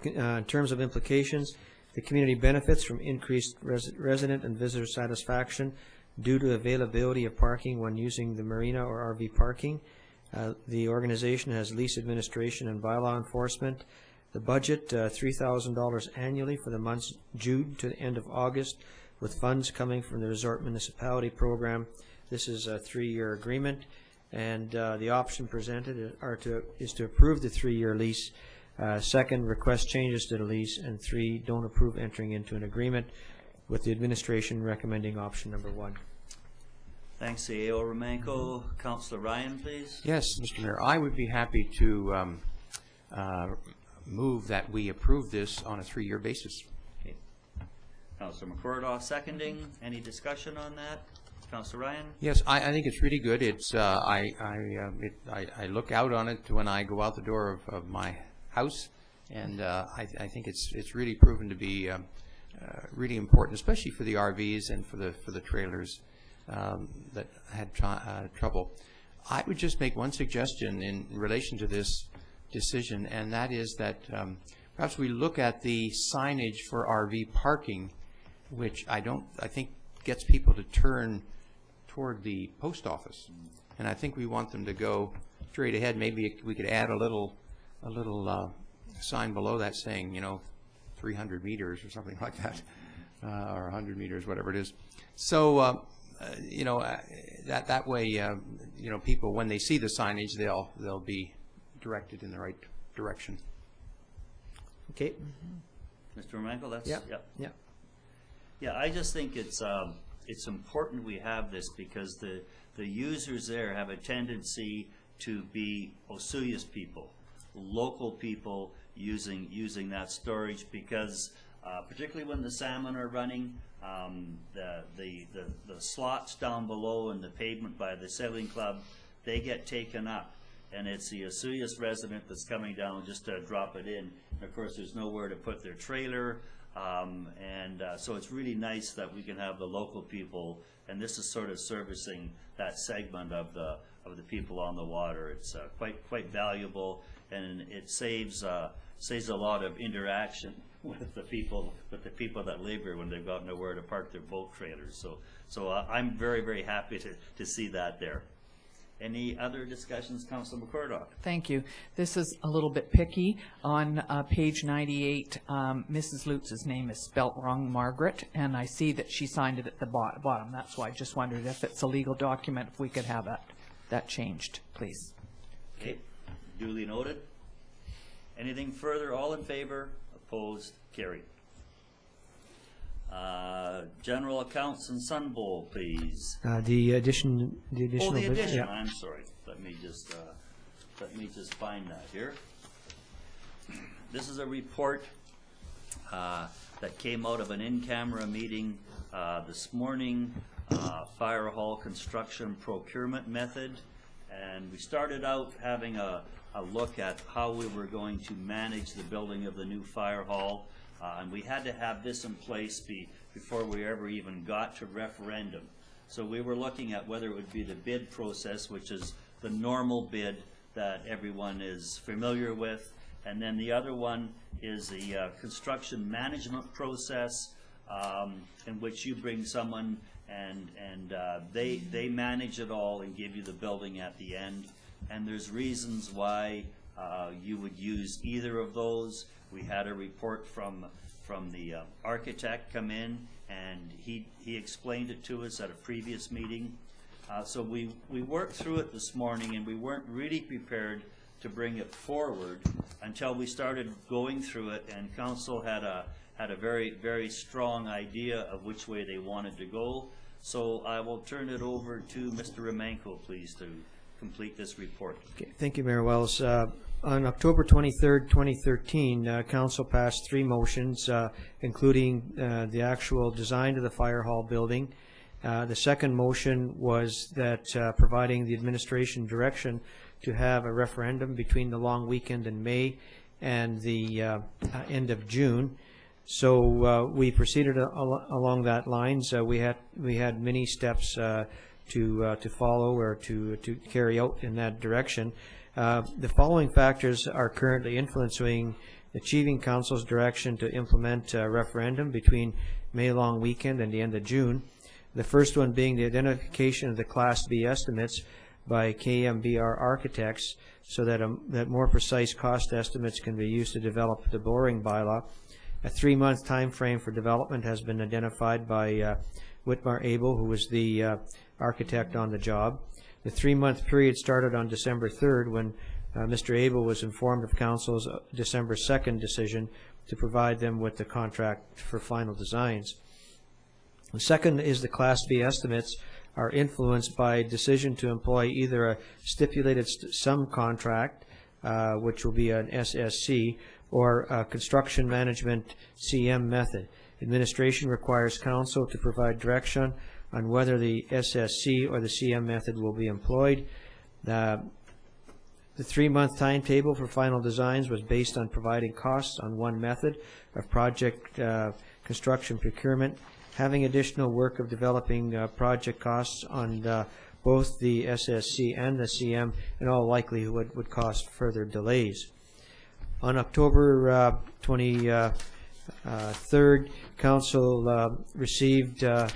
In terms of implications, the community benefits from increased resident and visitor satisfaction due to availability of parking when using the marina or RV parking. The organization has lease administration and bylaw enforcement. The budget, $3,000 annually for the months June to the end of August, with funds coming from the Resort Municipality Program. This is a 3-year agreement, and the option presented is to approve the 3-year lease. Second, request changes to the lease, and 3, don't approve entering into an agreement, with the administration recommending option number 1. Thanks, CAO Romanko. Councillor Ryan, please. Yes, Mr. Mayor, I would be happy to move that we approve this on a 3-year basis. Okay. Councillor McCordoff seconding. Any discussion on that? Councillor Ryan? Yes, I think it's really good. It's I look out on it when I go out the door of my house, and I think it's really proven to be really important, especially for the RVs and for the trailers that had trouble. I would just make one suggestion in relation to this decision, and that is that perhaps we look at the signage for RV parking, which I think gets people to turn toward the post office, and I think we want them to go straight ahead. Maybe we could add a little sign below that saying, 300 meters or something like that, or 100 meters, whatever it is. So that way, people, when they see the signage, they'll be directed in the right direction. Okay. Mr. Romanko, that's Yep. Yeah, I just think it's important we have this, because the users there have a tendency to be Osoyoos people, local people using that storage, because particularly when the salmon are running, the slots down below in the pavement by the sailing club, they get taken up, and it's the Osoyoos resident that's coming down just to drop it in. And of course, there's nowhere to put their trailer, so it's really nice that we can have the local people, and this is sort of servicing that segment of the people on the water. It's quite valuable, and it saves a lot of interaction with the people that live here when they've got nowhere to park their boat trailers. So I'm very, very happy to see that there. Any other discussions, Councilor McCordock? Thank you. This is a little bit picky. On page 98, Mrs. Lutz's name is spelt wrong, Margaret, and I see that she signed it at the bottom. That's why I just wondered if it's a legal document, if we could have that changed, please. Okay, duly noted. Anything further? All in favor? Opposed? Carried. General accounts and Sun Bowl, please. The additional. Oh, the addition. Yeah. I'm sorry. Let me just find that here. This is a report that came out of an in-camera meeting this morning. Fire hall construction procurement method, and we started out having a look at how we were going to manage the building of the new fire hall, and we had to have this in place before we ever even got to referendum. So we were looking at whether it would be the bid process, which is the normal bid that everyone is familiar with. And then the other one is the construction management process, in which you bring someone and they manage it all and give you the building at the end. And there's reasons why you would use either of those. We had a report from the architect come in, and he explained it to us at a previous meeting. So we worked through it this morning, and we weren't really prepared to bring it forward until we started going through it, and council had a very, very strong idea of which way they wanted to go. So I will turn it over to Mr. Romanko, please, to complete this report. Okay, thank you, Mayor Wells. On October 23rd, 2013, Council passed 3 motions, including the actual design of the fire hall building. The second motion was that providing the administration direction to have a referendum between the long weekend in May and the end of June. So we proceeded along that lines. We had many steps to follow or to carry out in that direction. The following factors are currently influencing achieving Council's direction to implement a referendum between May long weekend and the end of June. The first one being the identification of the Class B estimates by KMBR architects, so that that more precise cost estimates can be used to develop the borrowing bylaw. A 3-month time frame for development has been identified by Whitmar Abel, who was the architect on the job. The 3-month period started on December 3rd, when Mr. Abel was informed of Council's December 2nd decision to provide them with the contract for final designs. The second is the Class B estimates are influenced by a decision to employ either a stipulated sum contract, which will be an SSC, or a construction management CM method. Administration requires Council to provide direction on whether the SSC or the CM method will be employed. The 3-month timetable for final designs was based on providing costs on one method of project construction procurement, having additional work of developing project costs on both the SSC and the CM in all likelihood would cause further delays. On October 23rd, Council received a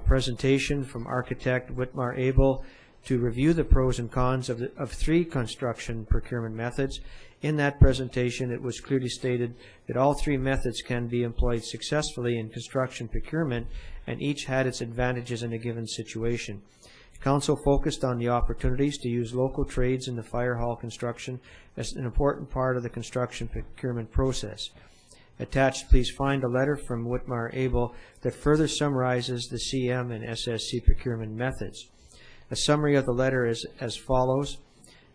presentation from architect Whitmar Abel to review the pros and cons of 3 construction procurement methods. In that presentation, it was clearly stated that all 3 methods can be employed successfully in construction procurement, and each had its advantages in a given situation. Council focused on the opportunities to use local trades in the fire hall construction as an important part of the construction procurement process. Attached, please find a letter from Whitmar Abel that further summarizes the CM and SSC procurement methods. A summary of the letter is as follows.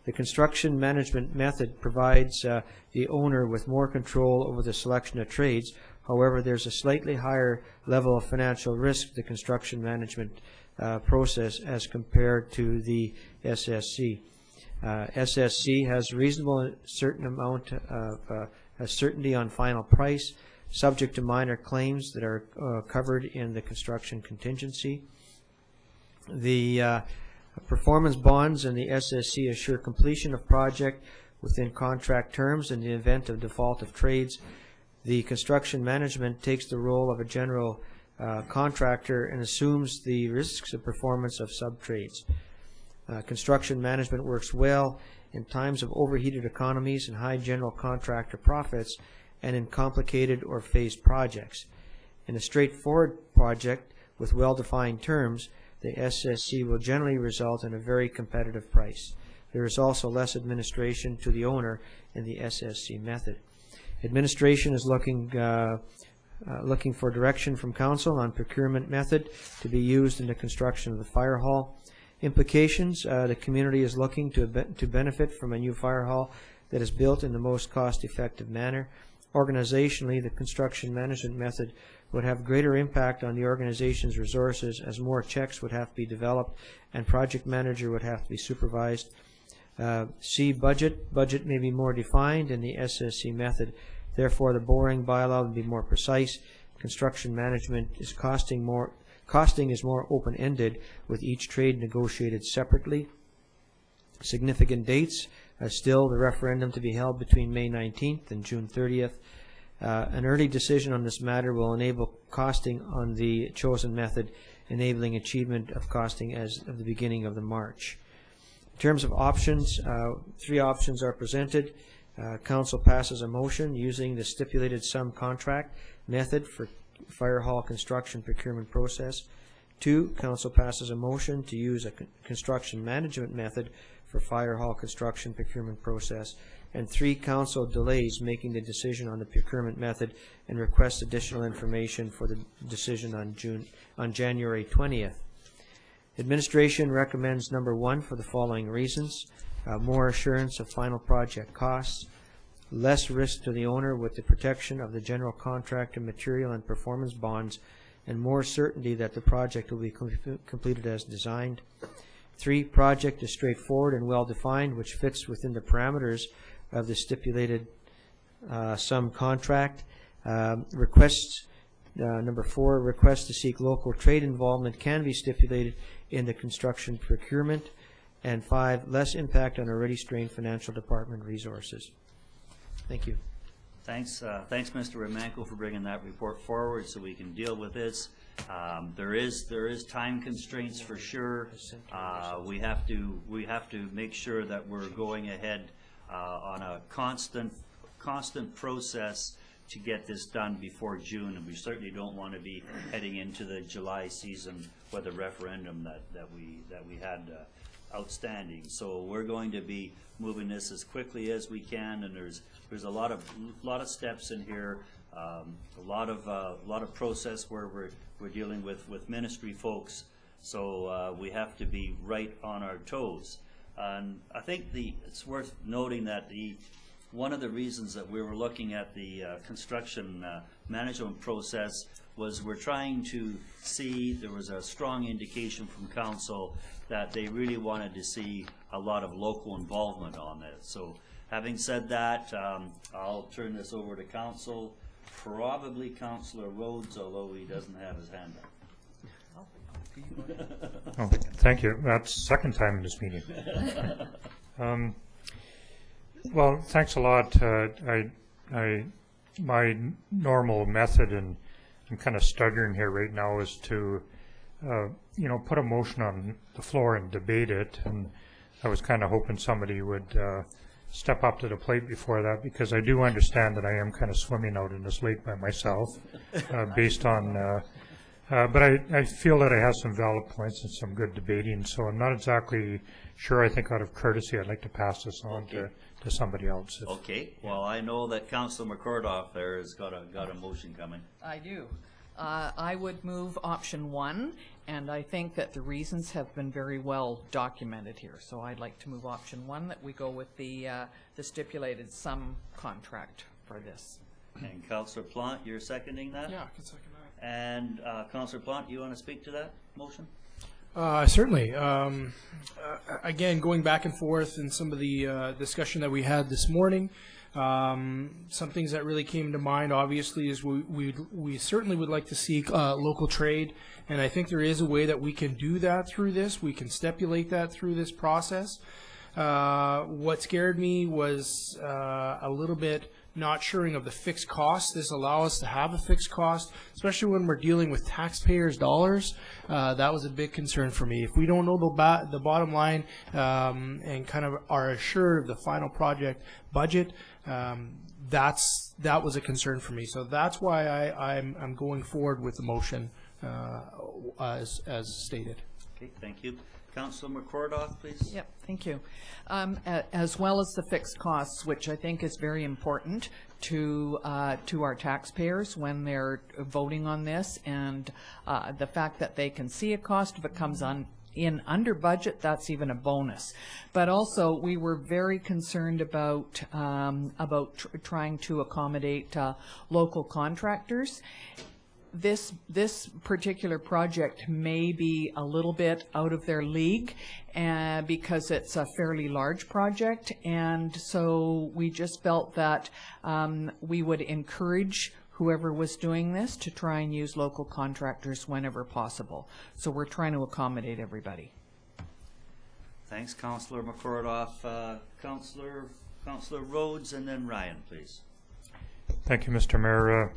The construction management method provides the owner with more control over the selection of trades. However, there's a slightly higher level of financial risk to the construction management process as compared to the SSC. SSC has a reasonable certain amount of certainty on final price, subject to minor claims that are covered in the construction contingency. The performance bonds in the SSC assure completion of project within contract terms in the event of default of trades. The construction management takes the role of a general contractor and assumes the risks of performance of sub-trades. Construction management works well in times of overheated economies and high general contractor profits, and in complicated or phased projects. In a straightforward project with well-defined terms, the SSC will generally result in a very competitive price. There is also less administration to the owner in the SSC method. Administration is looking for direction from Council on procurement method to be used in the construction of the fire hall. Implications, the community is looking to benefit from a new fire hall that is built in the most cost-effective manner. Organizationally, the construction management method would have greater impact on the organization's resources, as more checks would have to be developed and project manager would have to be supervised. C, budget. Budget may be more defined in the SSC method. Therefore, the borrowing bylaw would be more precise. Construction management is costing is more open-ended, with each trade negotiated separately. Significant dates, still the referendum to be held between May 19th and June 30th. An early decision on this matter will enable costing on the chosen method, enabling achievement of costing as of the beginning of the March. In terms of options, 3 options are presented. Council passes a motion using the stipulated sum contract method for fire hall construction procurement process. 2, Council passes a motion to use a construction management method for fire hall construction procurement process. And 3, Council delays making the decision on the procurement method and requests additional information for the decision on January 20th. Administration recommends number 1 for the following reasons: more assurance of final project costs, less risk to the owner with the protection of the general contractor material and performance bonds, and more certainty that the project will be completed as designed. 3, project is straightforward and well-defined, which fits within the parameters of the stipulated sum contract. Number 4, requests to seek local trade involvement can be stipulated in the construction procurement. And 5, less impact on already strained financial department resources. Thank you. Thanks, Mr. Remanko, for bringing that report forward so we can deal with this. There is time constraints for sure. We have to make sure that we're going ahead on a constant process to get this done before June, and we certainly don't want to be heading into the July season with a referendum that we had outstanding. So we're going to be moving this as quickly as we can, and there's a lot of steps in here, a lot of process where we're dealing with ministry folks. So we have to be right on our toes. And I think it's worth noting that one of the reasons that we were looking at the construction management process was we're trying to see, there was a strong indication from council that they really wanted to see a lot of local involvement on this. So having said that, I'll turn this over to council, probably Councillor Rhodes, although he doesn't have his hand up. Oh, thank you. That's the second time in this meeting. Well, thanks a lot. My normal method, and I'm kind of stuttering here right now, is to put a motion on the floor and debate it. And I was kind of hoping somebody would step up to the plate before that, because I do understand that I am kind of swimming out in this lake by myself, based on. But I feel that I have some valid points and some good debating, so I'm not exactly sure. I think out of courtesy, I'd like to pass this on to somebody else. Okay. Well, I know that Councillor McCordoff there has got a motion coming. I do. I would move option 1, and I think that the reasons have been very well documented here. So I'd like to move option 1, that we go with the stipulated sum contract for this. And Councillor Plant, you're seconding that? Yeah, I can second that. And Councillor Plant, you want to speak to that motion? Certainly. Again, going back and forth in some of the discussion that we had this morning, some things that really came to mind, obviously, is we certainly would like to seek local trade, and I think there is a way that we can do that through this. We can stipulate that through this process. What scared me was a little bit not suring of the fixed cost. This allows us to have a fixed cost, especially when we're dealing with taxpayers' dollars. That was a big concern for me. If we don't know the bottom line and kind of are assured of the final project budget, that was a concern for me. So that's why I'm going forward with the motion as stated. Okay, thank you. Councillor McCordoff, please. Yep, thank you. As well as the fixed costs, which I think is very important to our taxpayers when they're voting on this, and the fact that they can see a cost if it comes in under budget, that's even a bonus. But also, we were very concerned about trying to accommodate local contractors. This particular project may be a little bit out of their league because it's a fairly large project, and so we just felt that we would encourage whoever was doing this to try and use local contractors whenever possible. So we're trying to accommodate everybody. Thanks, Councillor McCordoff. Councillor Rhodes, and then Ryan, please. Thank you, Mr. Mayor.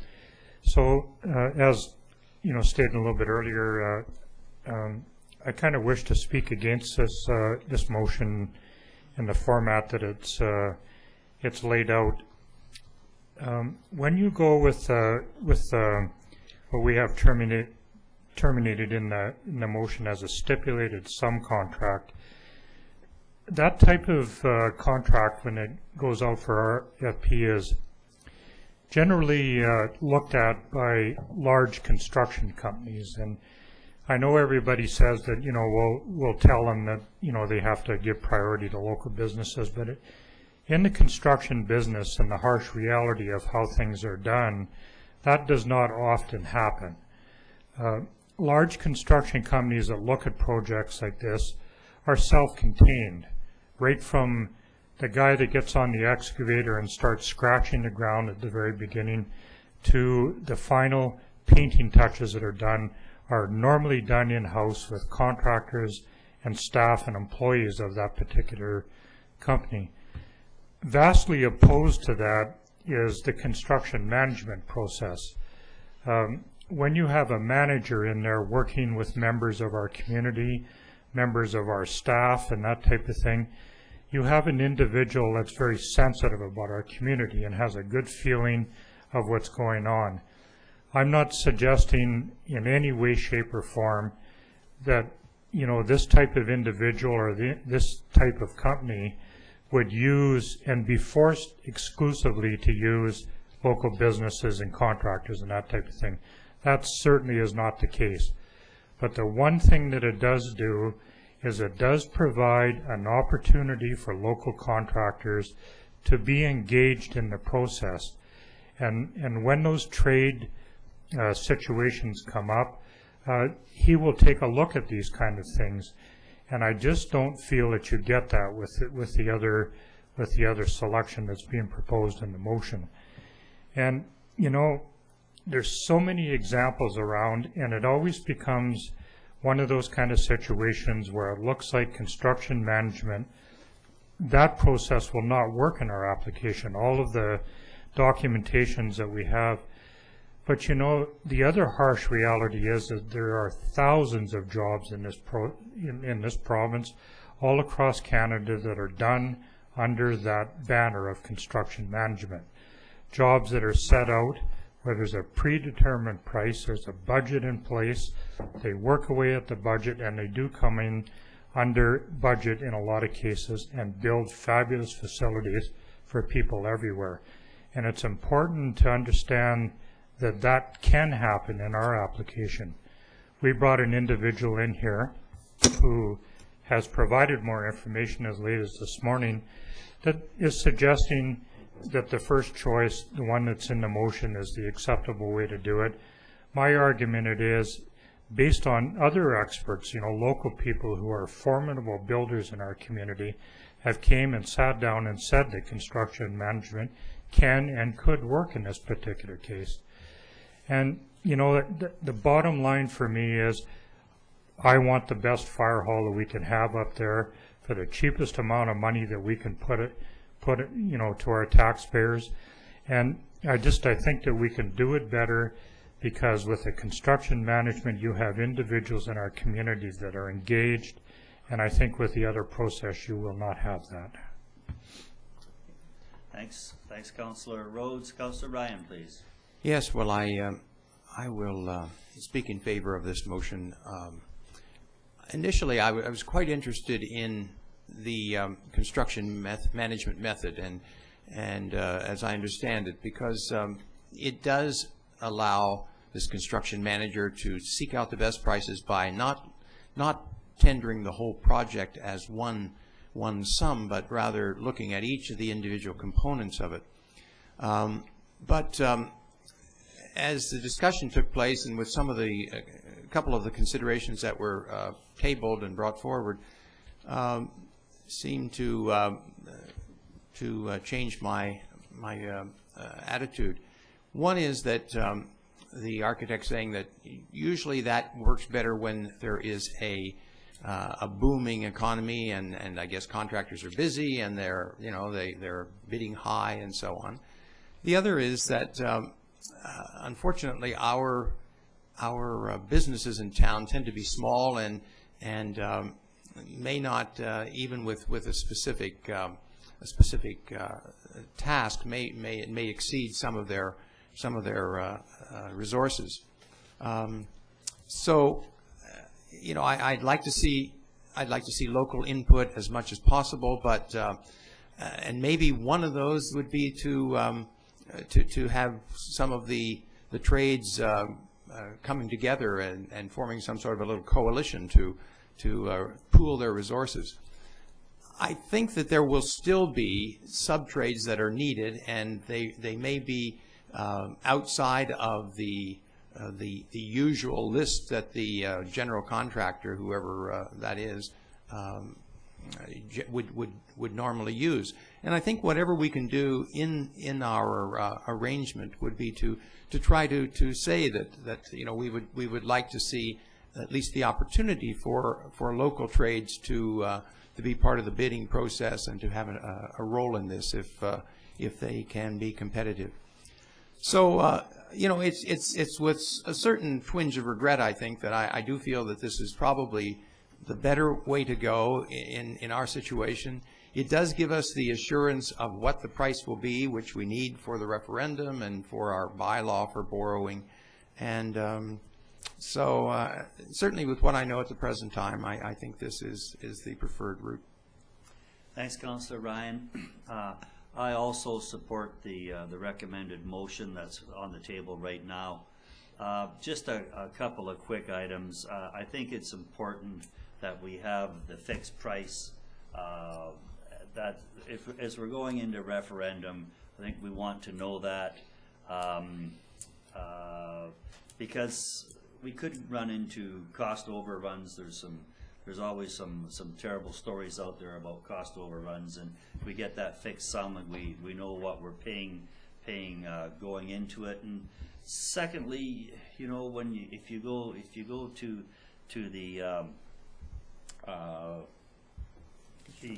As you know, stated a little bit earlier, I kind of wish to speak against this motion in the format that it's laid out. When you go with what we have terminated in the motion as a stipulated sum contract, that type of contract, when it goes out for RFP, is generally looked at by large construction companies. And I know everybody says that, you know, we'll tell them that, you know, they have to give priority to local businesses, but in the construction business and the harsh reality of how things are done, that does not often happen. Large construction companies that look at projects like this are self-contained, right from the guy that gets on the excavator and starts scratching the ground at the very beginning to the final painting touches that are normally done in-house with contractors and staff and employees of that particular company. Vastly opposed to that is the construction management process. When you have a manager in there working with members of our community, members of our staff and that type of thing, you have an individual that's very sensitive about our community and has a good feeling of what's going on. I'm not suggesting in any way, shape, or form that, you know, this type of individual or this type of company would use and be forced exclusively to use local businesses and contractors and that type of thing. That certainly is not the case. But the one thing that it does do is it does provide an opportunity for local contractors to be engaged in the process. And when those trade situations come up, he will take a look at these kind of things. And I just don't feel that you get that with the other selection that's being proposed in the motion. And you know, there's so many examples around, and it always becomes one of those kind of situations where it looks like construction management, that process will not work in our application, all of the documentations that we have. But you know, the other harsh reality is that there are thousands of jobs in this province, all across Canada, that are done under that banner of construction management. Jobs that are set out where there's a predetermined price, there's a budget in place, they work away at the budget, and they do come in under budget in a lot of cases and build fabulous facilities for people everywhere. And it's important to understand that that can happen in our application. We brought an individual in here who has provided more information as late as this morning that is suggesting that the first choice, the one that's in the motion, is the acceptable way to do it. My argument it is, based on other experts, you know, local people who are formidable builders in our community, have came and sat down and said that construction management can and could work in this particular case. And you know, the bottom line for me is, I want the best fire hall that we can have up there for the cheapest amount of money that we can put it, you know, to our taxpayers. And I think that we can do it better, because with the construction management, you have individuals in our communities that are engaged, and I think with the other process, you will not have that. Thanks, Councillor Rhodes. Councillor Ryan, please. Yes, well, I will speak in favor of this motion. Initially, I was quite interested in the construction management method, and as I understand it, because it does allow this construction manager to seek out the best prices by not tendering the whole project as one sum, but rather looking at each of the individual components of it. But as the discussion took place, and with some of the couple of the considerations that were tabled and brought forward, seemed to change my attitude. One is that the architect saying that usually that works better when there is a a booming economy, and I guess contractors are busy and they're bidding high and so on. The other is that unfortunately our businesses in town tend to be small and may not even with a specific task may exceed some of their resources. So I'd like to see local input as much as possible, but and maybe one of those would be to have some of the trades coming together and forming some sort of a little coalition to pool their resources. I think that there will still be sub-trades that are needed, and they may be outside of the usual list that the general contractor, whoever that is, would normally use. And I think whatever we can do in our arrangement would be to try to say that we would like to see at least the opportunity for local trades to be part of the bidding process and to have a role in this if they can be competitive. So it's with a certain twinge of regret, I think, that I do feel that this is probably the better way to go in our situation. It does give us the assurance of what the price will be, which we need for the referendum and for our bylaw for borrowing. And so certainly with what I know at the present time, I think this is the preferred route. Thanks, Councillor Ryan. I also support the recommended motion that's on the table right now. Just a couple of quick items. I think it's important that we have the fixed price. That as we're going into referendum, I think we want to know that because we could run into cost overruns. There's always some terrible stories out there about cost overruns, and we get that fixed sum and we know what we're paying going into it. And secondly, if you go to the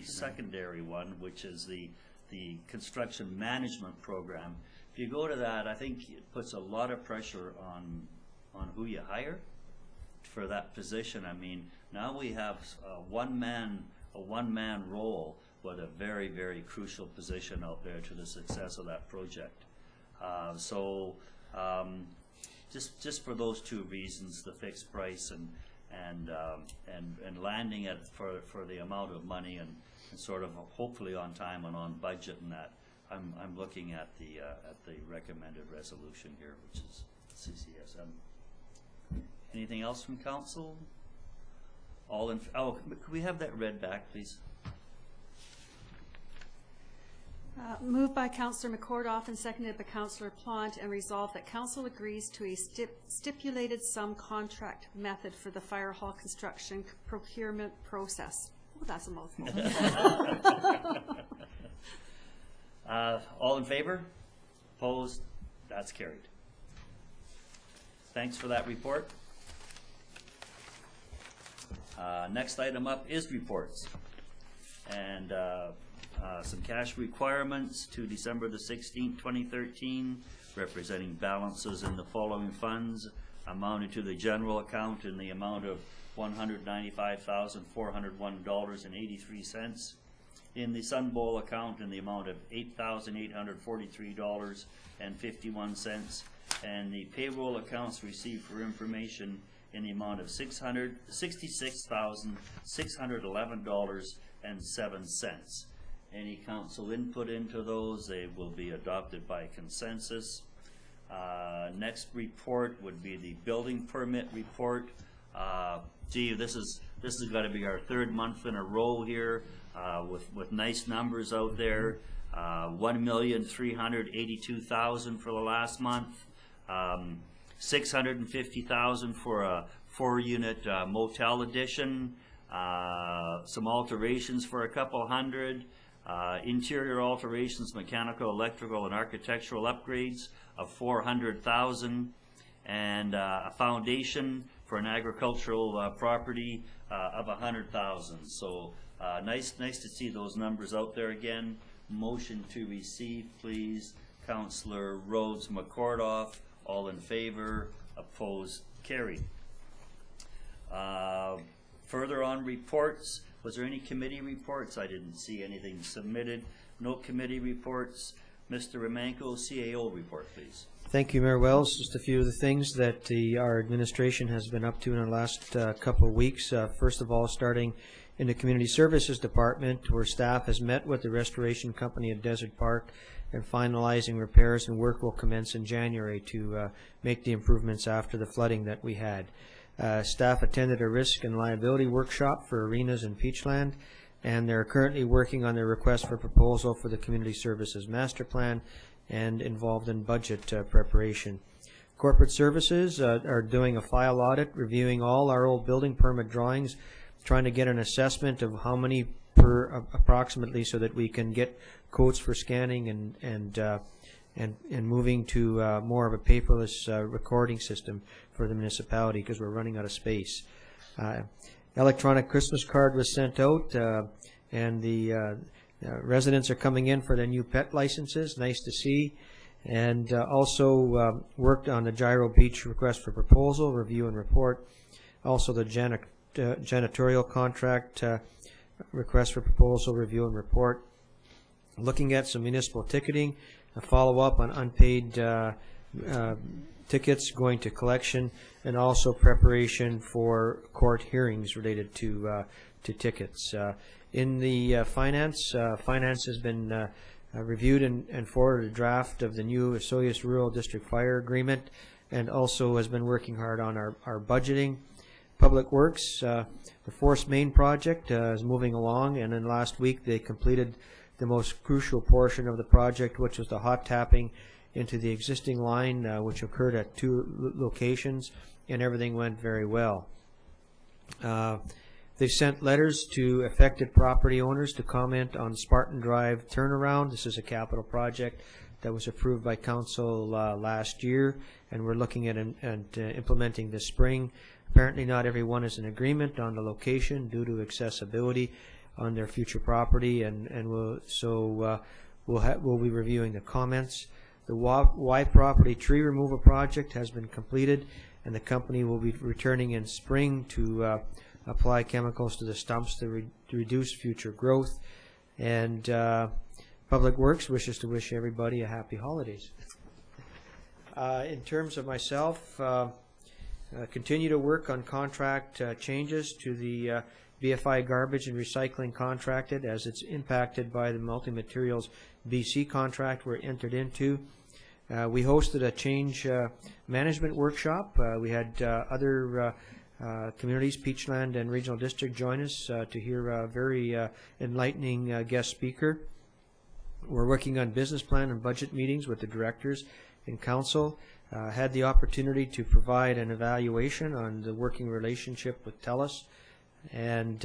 secondary one, which is the construction management program, if you go to that, I think it puts a lot of pressure on who you hire for that position. I mean, now we have a one-man role with a very, very crucial position out there to the success of that project. Just for those two reasons, the fixed price and landing it for the amount of money and sort of hopefully on time and on budget, and that I'm looking at the recommended resolution here, which is CCSM. Anything else from council? Could we have that read back, please? Moved by Councillor McCordoff and seconded by Councillor Plant, and resolved that council agrees to a stipulated sum contract method for the fire hall construction procurement process. Oh, that's a mouthful. All in favor? Opposed? That's carried. Thanks for that report. Next item up is reports. And some cash requirements to December the 16th, 2013, representing balances in the following funds, amounted to the general account in the amount of $195,401.83, in the Sun Bowl account in the amount of $8,843.51, and the payroll accounts received for information in the amount of $666,611.07. Any council input into those, they will be adopted by consensus. Next report would be the building permit report. This is got to be our third month in a row here with nice numbers out there. $1,382,000 for the last month. $650,000 for a 4-unit motel addition. Some alterations for a couple hundred. Interior alterations, mechanical, electrical, and architectural upgrades of $400,000, and a foundation for an agricultural property of $100,000. So nice to see those numbers out there again. Motion to receive, please. Councillor Rhodes McCordoff, all in favor, opposed, carried. Further on reports, was there any committee reports? I didn't see anything submitted. No committee reports. Mr. Romanko, CAO report, please. Thank you, Mayor Wells. Just a few of the things that our administration has been up to in the last couple of weeks. First of all, starting in the Community Services Department, where staff has met with the restoration company at Desert Park and finalizing repairs, and work will commence in January to make the improvements after the flooding that we had. Staff attended a risk and liability workshop for arenas in Peachland, and they're currently working on their request for proposal for the Community Services Master Plan and involved in budget preparation. Corporate Services are doing a file audit, reviewing all our old building permit drawings, trying to get an assessment of how many per approximately, so that we can get quotes for scanning and moving to more of a paperless recording system for the municipality, because we're running out of space. Electronic Christmas card was sent out, and the residents are coming in for their new pet licenses. Nice to see. And also worked on the Gyro Beach request for proposal, review and report. Also the janitorial contract request for proposal, review and report. Looking at some municipal ticketing, a follow-up on unpaid tickets going to collection, and also preparation for court hearings related to tickets. In the finance has been reviewed and forwarded a draft of the new Osoyoos Rural District Fire Agreement, and also has been working hard on our budgeting. Public Works, the Force Main project is moving along, and then last week they completed the most crucial portion of the project, which was the hot tapping into the existing line, which occurred at 2 locations, and everything went very well. They've sent letters to affected property owners to comment on Spartan Drive turnaround. This is a capital project that was approved by council last year, and we're looking at implementing this spring. Apparently not everyone is in agreement on the location due to accessibility on their future property, and we'll be reviewing the comments. The Y property tree removal project has been completed, and the company will be returning in spring to apply chemicals to the stumps to reduce future growth. And Public Works wishes to wish everybody a happy holidays. In terms of myself, continue to work on contract changes to the BFI garbage and recycling contracted, as it's impacted by the Multi-Materials BC contract we're entered into. We hosted a change management workshop. We had other communities, Peachland and Regional District, join us to hear a very enlightening guest speaker. We're working on business plan and budget meetings with the directors and council. Had the opportunity to provide an evaluation on the working relationship with TELUS, and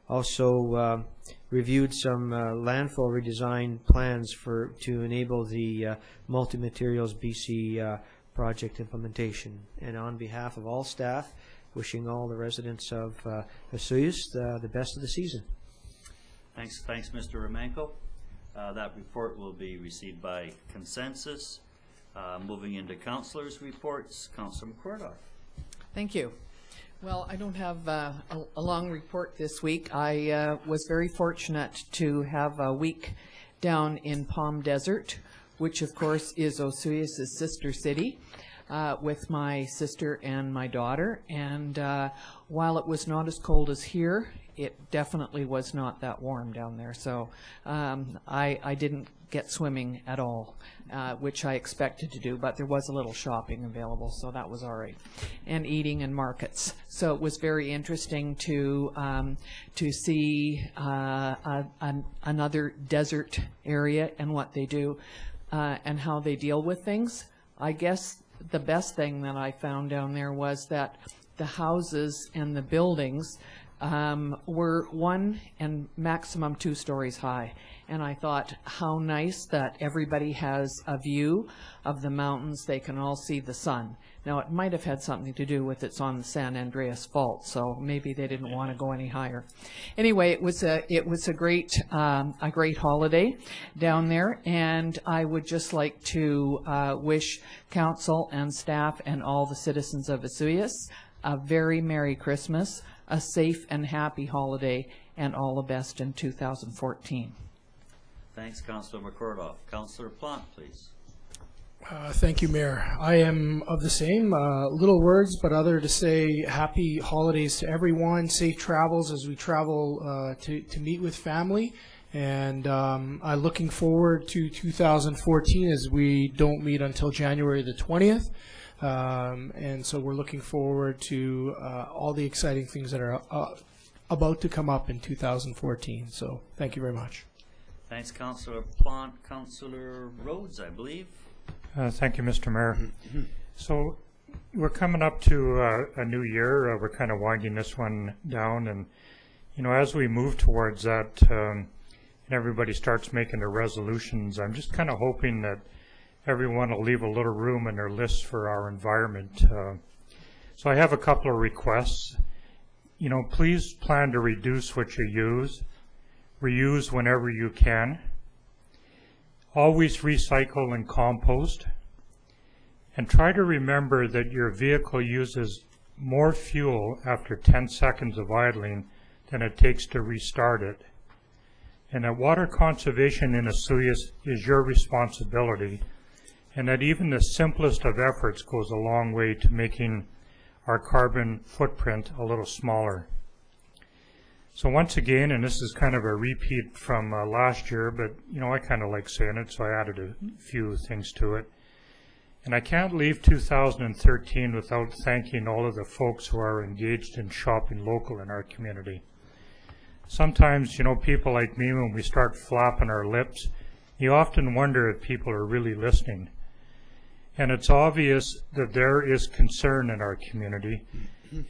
also reviewed some landfill redesign plans to enable the Multi-Materials BC project implementation. And on behalf of all staff, wishing all the residents of Osoyoos the best of the season. Thanks, Mr. Romanko. That report will be received by consensus. Moving into councillors' reports, Councillor McCordoff. Thank you. Well, I don't have a long report this week. I was very fortunate to have a week down in Palm Desert, which of course is Osoyoos' sister city, with my sister and my daughter. And while it was not as cold as here, it definitely was not that warm down there. So I didn't get swimming at all, which I expected to do, but there was a little shopping available, so that was all right, and eating and markets. So it was very interesting to see another desert area and what they do and how they deal with things. I guess the best thing that I found down there was that the houses and the buildings were 1 and maximum 2 stories high, And I thought, how nice that everybody has a view of the mountains. They can all see the sun. Now, it might have had something to do with it's on the San Andreas Fault, so maybe they didn't want to go any higher. Anyway, it was a great holiday down there, and I would just like to wish council and staff and all the citizens of Osoyoos a very Merry Christmas, a safe and happy holiday, and all the best in 2014. Thanks, Councillor McCordoff. Councillor Plant, please. Thank you, Mayor. I am of the same, little words, but other to say happy holidays to everyone, safe travels as we travel to meet with family, and I'm looking forward to 2014 as we don't meet until January the 20th, and so we're looking forward to all the exciting things that are about to come up in 2014, so thank you very much. Thanks, Councillor Plant. Councillor Rhodes, I believe. Thank you, Mr. Mayor. So we're coming up to a new year. We're kind of winding this one down, and as we move towards that, and everybody starts making their resolutions, I'm just kind of hoping that everyone will leave a little room in their lists for our environment. So I have a couple of requests. Please plan to reduce what you use, reuse whenever you can. Always recycle and compost, and try to remember that your vehicle uses more fuel after 10 seconds of idling than it takes to restart it, and that water conservation in Osoyoos is your responsibility, and that even the simplest of efforts goes a long way to making our carbon footprint a little smaller. So once again, and this is kind of a repeat from last year, but I kind of like saying it, so I added a few things to it. And I can't leave 2013 without thanking all of the folks who are engaged in shopping local in our community. Sometimes, people like me, when we start flapping our lips, you often wonder if people are really listening. And it's obvious that there is concern in our community.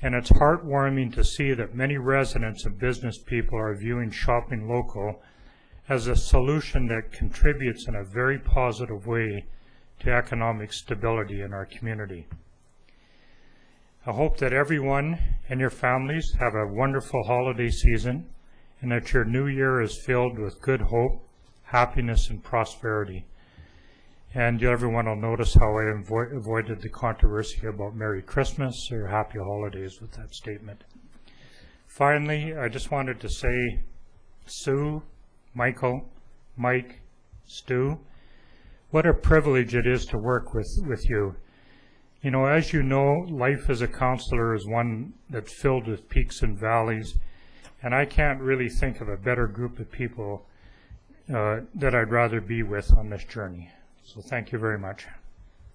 And it's heartwarming to see that many residents and business people are viewing shopping local as a solution that contributes in a very positive way to economic stability in our community. I hope that everyone and your families have a wonderful holiday season, and that your new year is filled with good hope, happiness, and prosperity. And everyone will notice how I avoided the controversy about Merry Christmas or Happy Holidays with that statement. Finally, I just wanted to say, Sue, Michael, Mike, Stu, what a privilege it is to work with you. As you know, life as a counselor is one that's filled with peaks and valleys, and I can't really think of a better group of people that I'd rather be with on this journey. So thank you very much.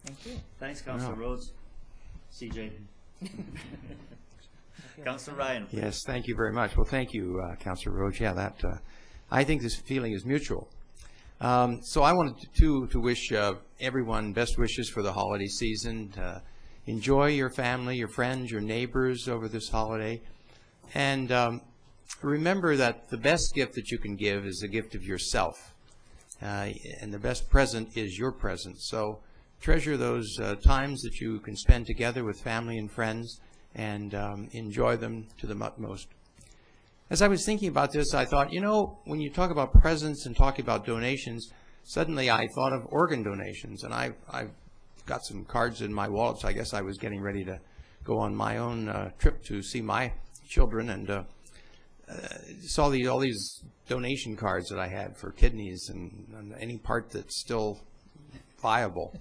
Thank you. Thanks, Councillor Rhodes. CJ. Councillor Ryan. Please. Yes, thank you very much. Well, thank you, Councillor Rhodes. Yeah, I think this feeling is mutual. So I wanted to wish everyone best wishes for the holiday season. Enjoy your family, your friends, your neighbors over this holiday. And remember that the best gift that you can give is a gift of yourself. And the best present is your present. So treasure those times that you can spend together with family and friends, and enjoy them to the utmost. As I was thinking about this, I thought, when you talk about presents and talk about donations, suddenly I thought of organ donations. And I've got some cards in my wallet, so I guess I was getting ready to go on my own trip to see my children, and saw all these donation cards that I had for kidneys and any part that's still viable.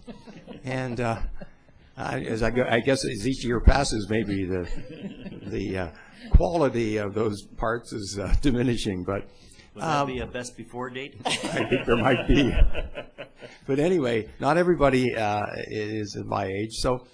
And I guess as each year passes, maybe the quality of those parts is diminishing. But would that be a best before date? I think there might be. But anyway, not everybody is at my age, so.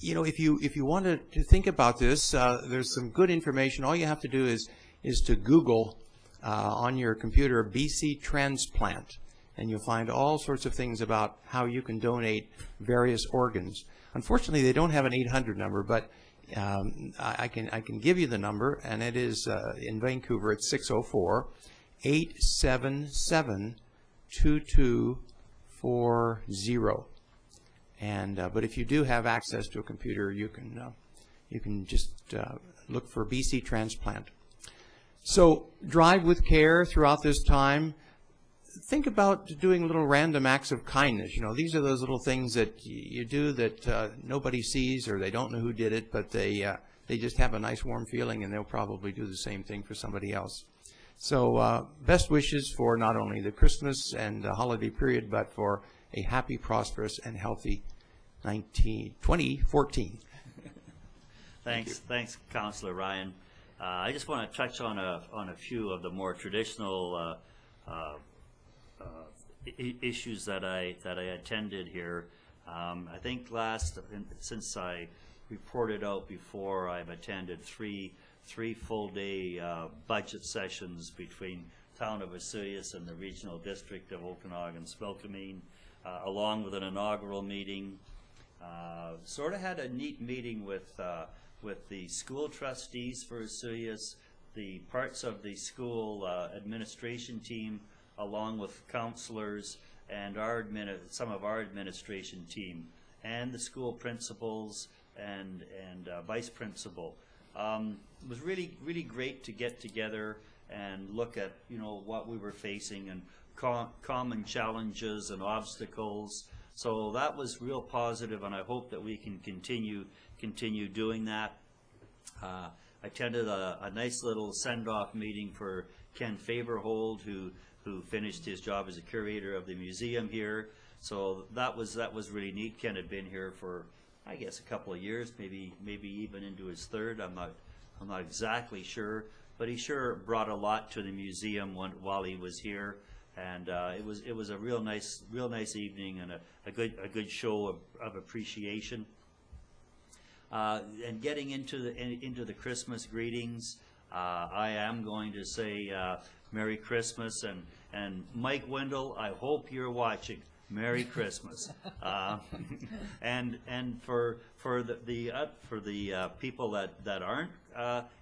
If you want to think about this, there's some good information. All you have to do is to Google on your computer BC transplant, and you'll find all sorts of things about how you can donate various organs. Unfortunately, they don't have an 800 number, but I can give you the number, and it is in Vancouver. It's 877-2240. And but if you do have access to a computer, you can just look for BC Transplant. So drive with care throughout this time. Think about doing little random acts of kindness. You know, these are those little things that you do that nobody sees, or they don't know who did it, but they just have a nice warm feeling, and they'll probably do the same thing for somebody else. So best wishes for not only the Christmas and the holiday period, but for a happy, prosperous, and healthy 2014. Thanks, Councillor Ryan. I just want to touch on a few of the more traditional issues that I attended here. I think since I reported out before, I've attended three full-day budget sessions between Town of Osoyoos and the Regional District of Okanagan-Spilkameen, along with an inaugural meeting. Sort of had a neat meeting with the school trustees for Osoyoos, the parts of the school administration team, along with counselors and some of our administration team, and the school principals and vice principal. It was really great to get together and look at what we were facing and common challenges and obstacles. So that was real positive, and I hope that we can continue doing that. I attended a nice little send-off meeting for Ken Faberhold, who finished his job as a curator of the museum here. So that was really neat. Ken had been here for, I guess, a couple of years, maybe even into his third. I'm not exactly sure, but he sure brought a lot to the museum while he was here, and it was a real nice evening and a good show of appreciation. And getting into the Christmas greetings, I am going to say Merry Christmas, and Mike Wendell, I hope you're watching. Merry Christmas, and for the people that aren't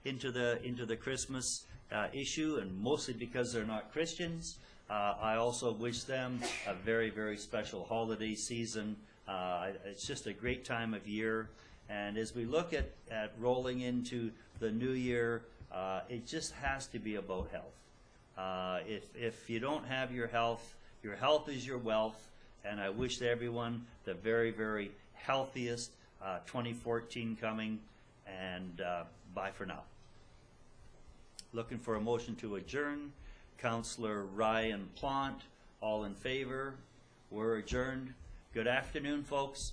into the Christmas issue, and mostly because they're not Christians, I also wish them a very special holiday season. It's just a great time of year, and as we look at rolling into the new year, it just has to be about health. If you don't have your health is your wealth. And I wish everyone the very healthiest 2014 coming, and bye for now. Looking for a motion to adjourn. Councillor Ryan Plant, all in favor? We're adjourned. Good afternoon, folks.